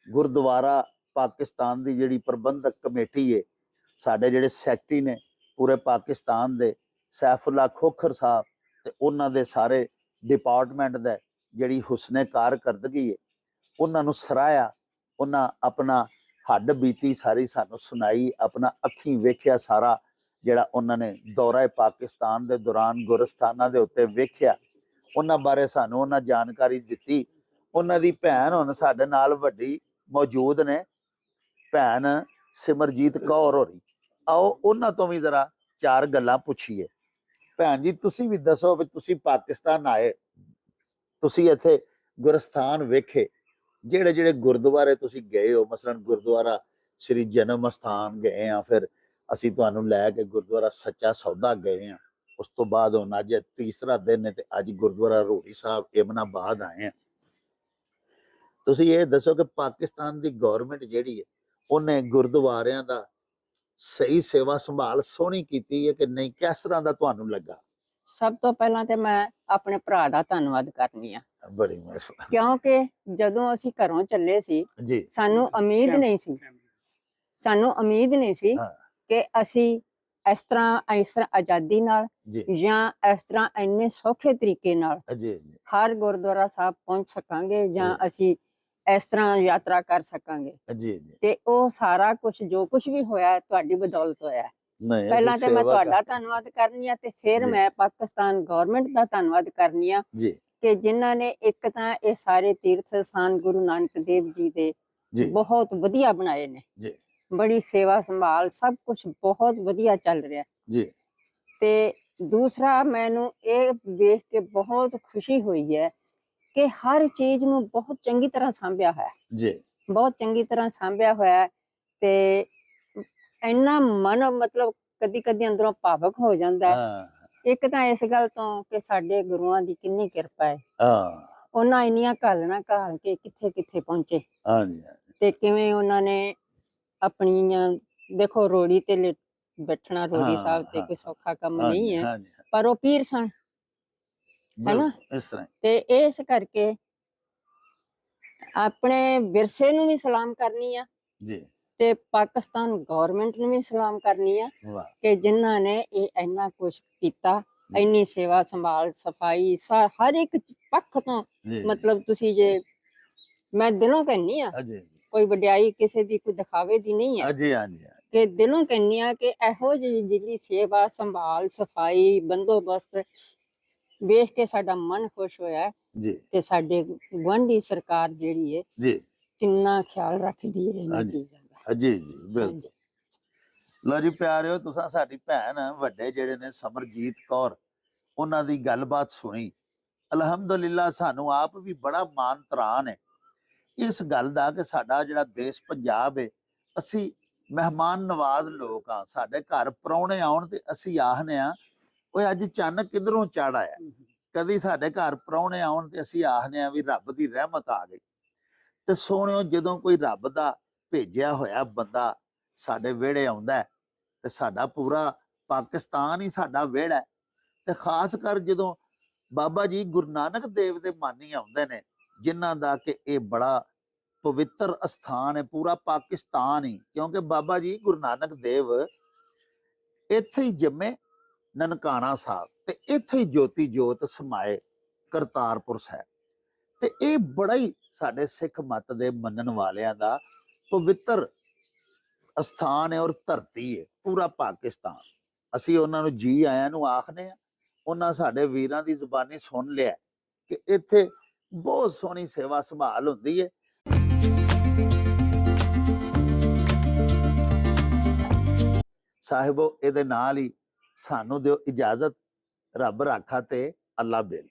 ਗੁਰਦੁਆਰਾ ਪਾਕਿਸਤਾਨ ਦੀ ਜਿਹੜੀ ਪ੍ਰਬੰਧਕ ਕਮੇਟੀ ਹੈ, ਸਾਡੇ ਜਿਹੜੇ ਸੈਕਟਰੀ ਨੇ ਪੂਰੇ ਪਾਕਿਸਤਾਨ ਦੇ, ਸੈਫੁੱਲਾ ਖੋਖਰ ਸਾਹਿਬ, ਤੇ ਉਹਨਾਂ ਦੇ ਸਾਰੇ ਡਿਪਾਰਟਮੈਂਟ ਦਾ ਜਿਹੜੀ ਹੁਸਨੇ ਕਾਰਕਰਦਗੀ ਹੈ, ਉਹਨਾਂ ਨੂੰ ਸਰਾਇਆ। ਉਹਨਾਂ ਆਪਣਾ ਹੱਡ ਬੀਤੀ ਸਾਰੀ ਸਾਨੂੰ ਸੁਣਾਈ, ਆਪਣਾ ਅੱਖੀਂ ਵੇਖਿਆ ਸਾਰਾ ਜਿਹੜਾ ਉਹਨਾਂ ਨੇ ਦੌਰਾ ਪਾਕਿਸਤਾਨ ਦੇ ਦੌਰਾਨ ਗੁਰਸਥਾਨਾਂ ਦੇ ਉੱਤੇ ਵੇਖਿਆ। ਉਹਨਾਂ ਬਾਰੇ ਸਾਨੂੰ ਉਹਨਾਂ ਜਾਣਕਾਰੀ ਦਿੱਤੀ। ਉਹਨਾਂ ਦੀ ਭੈਣ ਹੁਣ ਸਾਡੇ ਨਾਲ ਵੱਡੀ ਮੌਜੂਦ ਨੇ, ਭੈਣ ਸਿਮਰਜੀਤ ਕੌਰ ਹੋਰੀ। ਆਓ ਉਹਨਾਂ ਤੋਂ ਵੀ ਜ਼ਰਾ ਚਾਰ ਗੱਲਾਂ ਪੁੱਛੀਏ। ਭੈਣ ਜੀ, ਤੁਸੀਂ ਵੀ ਦੱਸੋ ਵੀ ਤੁਸੀਂ ਪਾਕਿਸਤਾਨ ਆਏ, ਤੁਸੀਂ ਇੱਥੇ ਗੁਰਸਥਾਨ ਵੇਖੇ, ਜਿਹੜੇ ਜਿਹੜੇ ਗੁਰਦੁਆਰੇ ਤੁਸੀਂ ਗਏ ਹੋ, ਮਸਲਨ ਗੁਰਦੁਆਰਾ ਸ਼੍ਰੀ ਜਨਮ ਅਸਥਾਨ ਗਏ ਆ, ਫਿਰ ਅਸੀਂ ਤੁਹਾਨੂੰ ਲੈ ਕੇ ਗੁਰਦੁਆਰਾ ਸੱਚਾ ਸੌਦਾ ਗਏ ਆ, ਉਸ ਤੋਂ ਬਾਅਦ ਹੁਣ ਅੱਜ ਤੀਸਰਾ ਦਿਨ ਹੈ ਤੇ ਅੱਜ ਗੁਰਦੁਆਰਾ ਰੋੜੀ ਸਾਹਿਬ ਇਮਨਾਬਾਦ ਆਏ ਆ। ਤੁਸੀਂ ਇਹ ਦੱਸੋ ਕਿ ਪਾਕਿਸਤਾਨ ਦੀ ਗੌਰਮੈਂਟ ਜਿਹੜੀ ਹੈ, ਉਹਨੇ ਗੁਰਦੁਆਰਿਆਂ ਦਾ ਸਹੀ ਸੇਵਾ ਸੰਭਾਲ ਸੋਹਣੀ ਕੀਤੀ ਹੈ ਕਿ ਨਹੀਂ? ਕਿਸ ਤਰ੍ਹਾਂ ਦਾ ਤੁਹਾਨੂੰ ਲੱਗਾ? ਸਭ ਤੋਂ ਪਹਿਲਾਂ ਤੇ ਮੈਂ ਆਪਣੇ ਭਰਾ ਦਾ ਧੰਨਵਾਦ ਕਰਨੀ ਆ, ਬੜੀ ਮਿਹਰਬਾਨੀ ਕਿਉਂਕਿ ਜਦੋਂ ਅਸੀਂ ਘਰੋਂ ਚੱਲੇ ਸੀ, ਜੀ। ਸਾਨੂੰ ਉਮੀਦ ਨਹੀਂ ਸੀ ਹਾਂ ਕਿ ਅਸੀਂ ਇਸ ਤਰ੍ਹਾਂ ਆਜ਼ਾਦੀ ਨਾਲ ਜੀ ਜਾਂ ਇਸ ਤਰ੍ਹਾਂ ਇੰਨੇ ਸੌਖੇ ਤਰੀਕੇ ਨਾਲ ਜੀ ਜੀ ਹਰ ਗੁਰਦੁਆਰਾ ਸਾਹਿਬ ਪਹੁੰਚ ਸਕਾਂਗੇ, ਜਾਂ ਜੀ। ਅਸੀਂ ਇਸ ਤਰ੍ਹਾਂ ਯਾਤਰਾ ਕਰ ਸਕਾਂਗੇ। ਜੀ ਜੀ। ਤੇ ਉਹ ਸਾਰਾ ਕੁਝ ਜੋ ਕੁਝ ਵੀ ਹੋਇਆ ਤੁਹਾਡੀ ਬਦੌਲਤ ਹੋਇਆ। ਨਹੀਂ, ਅਸੀਂ ਪਹਿਲਾਂ ਤੇ ਮੈਂ ਸੇਵਾ ਤੁਹਾਡਾ ਧੰਨਵਾਦ ਕਰਨੀ ਆ, ਤੇ ਫਿਰ ਜੀ। ਮੈਂ ਪਾਕਿਸਤਾਨ ਗਵਰਨਮੈਂਟ ਦਾ ਧੰਨਵਾਦ ਕਰਨੀ ਆ ਜੀ ਕਿ ਜਿਨ੍ਹਾਂ ਨੇ ਇੱਕ ਤਾਂ ਇਹ ਸਾਰੇ ਤੀਰਥ ਸਥਾਨ ਗੁਰੂ ਨਾਨਕ ਦੇਵ ਜੀ ਦੇ ਜੀ ਬਹੁਤ ਵਧੀਆ ਬਣਾਏ ਨੇ। ਜੀ ਬੜੀ ਸੇਵਾ ਸੰਭਾਲ ਸਭ ਕੁਝ ਬਹੁਤ ਵਧੀਆ ਚੱਲ ਰਿਹਾ। ਜੀ ਤੇ ਦੂਸਰਾ, ਮੈਨੂੰ ਇਹ ਵੇਖ ਕੇ ਬਹੁਤ ਖੁਸ਼ੀ ਹੋਈ ਹੈ ਕਿ ਹਰ ਚੀਜ਼ ਨੂੰ ਬਹੁਤ ਚੰਗੀ ਤਰ੍ਹਾਂ ਸਾਂਭਿਆ ਹੋਇਆ, ਜੀ ਬਹੁਤ ਚੰਗੀ ਤਰ੍ਹਾਂ ਸਾਂਭਿਆ ਹੋਇਆ। ਤੇ ਇੰਨਾ ਮਨ ਮਤਲਬ ਕਦੀ ਕਦੀ ਅੰਦਰੋਂ ਭਾਵਕ ਹੋ ਜਾਂਦਾ ਹੈ। ਹਾਂ ਇੱਕ ਤਾਂ ਇਸ ਗੱਲ ਤੋਂ ਕਿ ਸਾਡੇ ਗੁਰੂਆਂ ਦੀ ਕਿੰਨੀ ਕਿਰਪਾ ਹੈ, ਹਾਂ ਉਹਨਾਂ ਇੰਨੀਆਂ ਘਾਲਣਾ ਘਾਲ ਕੇ ਕਿੱਥੇ ਕਿੱਥੇ ਪਹੁੰਚੇ, ਹਾਂਜੀ ਤੇ ਕਿਵੇਂ ਉਹਨਾਂ ਨੇ ਆਪਣੀਆਂ, ਦੇਖੋ ਰੋੜੀ ਤੇ ਬੈਠਣਾ ਰੋੜੀ ਸਾਹਿਬ ਤੇ ਕੋਈ ਸੌਖਾ ਕੰਮ ਨਹੀਂ ਹੈ, ਹਾਂਜੀ ਪਰ ਉਹ ਪੀਰ ਸਨ, ਹੈਨਾ। ਇਸ ਤਰ੍ਹਾਂ ਤੇ ਇਸ ਕਰਕੇ ਆਪਣੇ ਵਿਰਸੇ ਨੂੰ ਵੀ ਸਲਾਮ ਕਰਨੀ ਆ, ਜੀ। ਤੇ ਪਾਕਿਸਤਾਨ ਗਵਰਨਮੈਂਟ ਨੂੰ ਵੀ ਸਲਾਮ ਕਰਨੀ ਆ ਵਾਹ ਕਿ ਜਿਨ੍ਹਾਂ ਨੇ ਇਹ ਇੰਨਾ ਕੁਝ ਕੀਤਾ, ਇੰਨੀ ਸੇਵਾ ਸੰਭਾਲ ਸਫਾਈ ਹਰ ਇੱਕ ਪੱਖ ਤੋਂ। ਜੀ ਮਤਲਬ ਤੁਸੀਂ ਜੇ, ਮੈਂ ਦਿਲੋਂ ਕਹਿੰਨੀ ਆ, ਜੀ ਕੋਈ ਵਡਿਆਈ ਕਿਸੇ ਦੀ ਕੋਈ ਦਿਖਾਵੇ ਦੀ ਨਹੀਂ ਹੈ, ਜੀ ਹਾਂਜੀ ਕਿ ਦਿਲੋਂ ਕਹਿੰਦੀ ਆ ਕਿ ਇਹੋ ਜਿਹੀ ਜਿਹੜੀ ਸੇਵਾ ਸੰਭਾਲ ਸਫਾਈ ਬੰਦੋਬਸਤ ਵੇਖ ਕੇ ਸਾਡਾ ਮਨ ਖੁਸ਼ ਹੋਇਆ ਹੈ ਜੀ ਤੇ ਸਾਡੇ ਗੁਆਂਢੀ ਸਰਕਾਰ ਜਿਹੜੀ ਹੈ ਜੀ ਕਿੰਨਾ ਖਿਆਲ ਰੱਖਦੀ ਹੈ ਇਹਨਾਂ ਹਾਂਜੀ। ਚੀਜ਼ਾਂ ਦਾ। ਜੀ ਜੀ ਬਿਲਕੁਲ। ਹਾਂਜੀ। ਲਓ ਜੀ ਪਿਆਰਿਓ, ਤੁਸੀਂ ਸਾਡੀ ਭੈਣ ਵੱਡੇ ਜਿਹੜੇ ਨੇ ਸਮਰਜੀਤ ਕੌਰ, ਉਹਨਾਂ ਦੀ ਗੱਲਬਾਤ ਸੁਣੀ। ਅਲਹਮਦੁਲਿਲਾ ਸਾਨੂੰ ਆਪ ਵੀ ਬੜਾ ਮਾਣ ਤਰਾਨ ਹੈ ਇਸ ਗੱਲ ਦਾ ਕਿ ਸਾਡਾ ਜਿਹੜਾ ਦੇਸ਼ ਪੰਜਾਬ ਹੈ, ਅਸੀਂ ਮਹਿਮਾਨ ਨਵਾਜ਼ ਲੋਕ ਆ। ਸਾਡੇ ਘਰ ਪ੍ਰਾਹੁਣੇ ਆਉਣ ਤੇ ਅਸੀਂ ਆਖਦੇ ਆ ਓਏ ਅੱਜ ਚੰਨ ਕਿਧਰੋਂ ਚੜ ਆਇਆ। ਕਦੀ ਸਾਡੇ ਘਰ ਪ੍ਰਾਹੁਣੇ ਆਉਣ ਤੇ ਅਸੀਂ ਆਖਦੇ ਆ ਵੀ ਰੱਬ ਦੀ ਰਹਿਮਤ ਆ ਗਈ। ਤੇ ਸੋਹਣਿਓ, ਜਦੋਂ ਕੋਈ ਰੱਬ ਦਾ ਭੇਜਿਆ ਹੋਇਆ ਬੰਦਾ ਸਾਡੇ ਵਿਹੜੇ ਆਉਂਦਾ ਹੈ ਤੇ ਸਾਡਾ ਪੂਰਾ ਪਾਕਿਸਤਾਨ ਹੀ ਸਾਡਾ ਵਿਹੜਾ ਹੈ। ਤੇ ਖਾਸ ਕਰ ਜਦੋਂ ਬਾਬਾ ਜੀ ਗੁਰੂ ਨਾਨਕ ਦੇਵ ਦੇ ਮਾਨੀ ਆਉਂਦੇ ਨੇ, ਜਿਨ੍ਹਾਂ ਦਾ ਕਿ ਇਹ ਬੜਾ ਪਵਿੱਤਰ ਅਸਥਾਨ ਹੈ ਪੂਰਾ ਪਾਕਿਸਤਾਨ ਹੀ, ਕਿਉਂਕਿ ਬਾਬਾ ਜੀ ਗੁਰੂ ਨਾਨਕ ਦੇਵ ਇੱਥੇ ਹੀ ਜੰਮੇ ਨਨਕਾਣਾ ਸਾਹਿਬ, ਤੇ ਇੱਥੇ ਹੀ ਜੋਤੀ ਜੋਤ ਸਮਾਏ ਕਰਤਾਰਪੁਰ ਸਾਹਿਬ। ਤੇ ਇਹ ਬੜਾ ਹੀ ਸਾਡੇ ਸਿੱਖ ਮਤ ਦੇ ਮੰਨਣ ਵਾਲਿਆਂ ਦਾ ਪਵਿੱਤਰ ਅਸਥਾਨ ਹੈ ਔਰ ਧਰਤੀ ਹੈ ਪੂਰਾ ਪਾਕਿਸਤਾਨ। ਅਸੀਂ ਉਹਨਾਂ ਨੂੰ ਜੀ ਆਇਆਂ ਨੂੰ ਆਖਦੇ ਆ। ਉਹਨਾਂ ਸਾਡੇ ਵੀਰਾਂ ਦੀ ਜ਼ੁਬਾਨੀ ਸੁਣ ਲਿਆ ਕਿ ਇੱਥੇ ਬਹੁਤ ਸੋਹਣੀ ਸੇਵਾ ਸੰਭਾਲ ਹੁੰਦੀ ਹੈ। ਸਾਹਿਬੋ, ਇਹਦੇ ਨਾਲ ਹੀ ਸਾਨੂੰ ਦਿਓ ਇਜਾਜ਼ਤ। ਰੱਬ ਰਾਖਾ ਤੇ ਅੱਲਾ ਬੇਲੀ।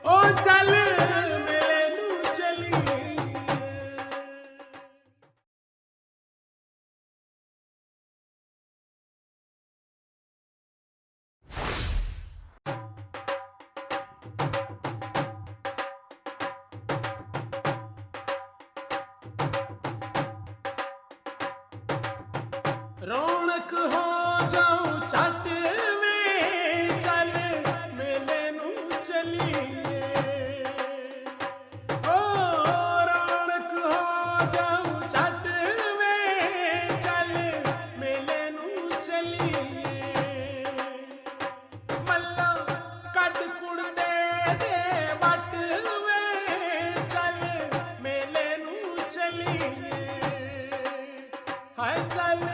ਓ ਚੱਲ ਮੇਲੇ ਨੂੰ ਚਲੀ। ਰੌਣਕ ਹੋ ਜਾਊ ਛੱਟ ਵੇ, ਚੱਲ ਮੇਲੇ ਨੂੰ ਚਲੀਏ। ਓ ਰੌਣਕ ਹੋ ਜਾਊ ਛੱਟ ਵੇ, ਚੱਲ ਮੇਲੇ ਨੂੰ ਚਲੀਏ। ਮੱਲਾ ਕੱਢ ਕੁੜਦੇ ਦੇ ਵੱਟ ਵੇ, ਚੱਲ ਮੇਲੇ ਨੂੰ ਚਲੀਏ। ਹਾਏ ਚੱਲ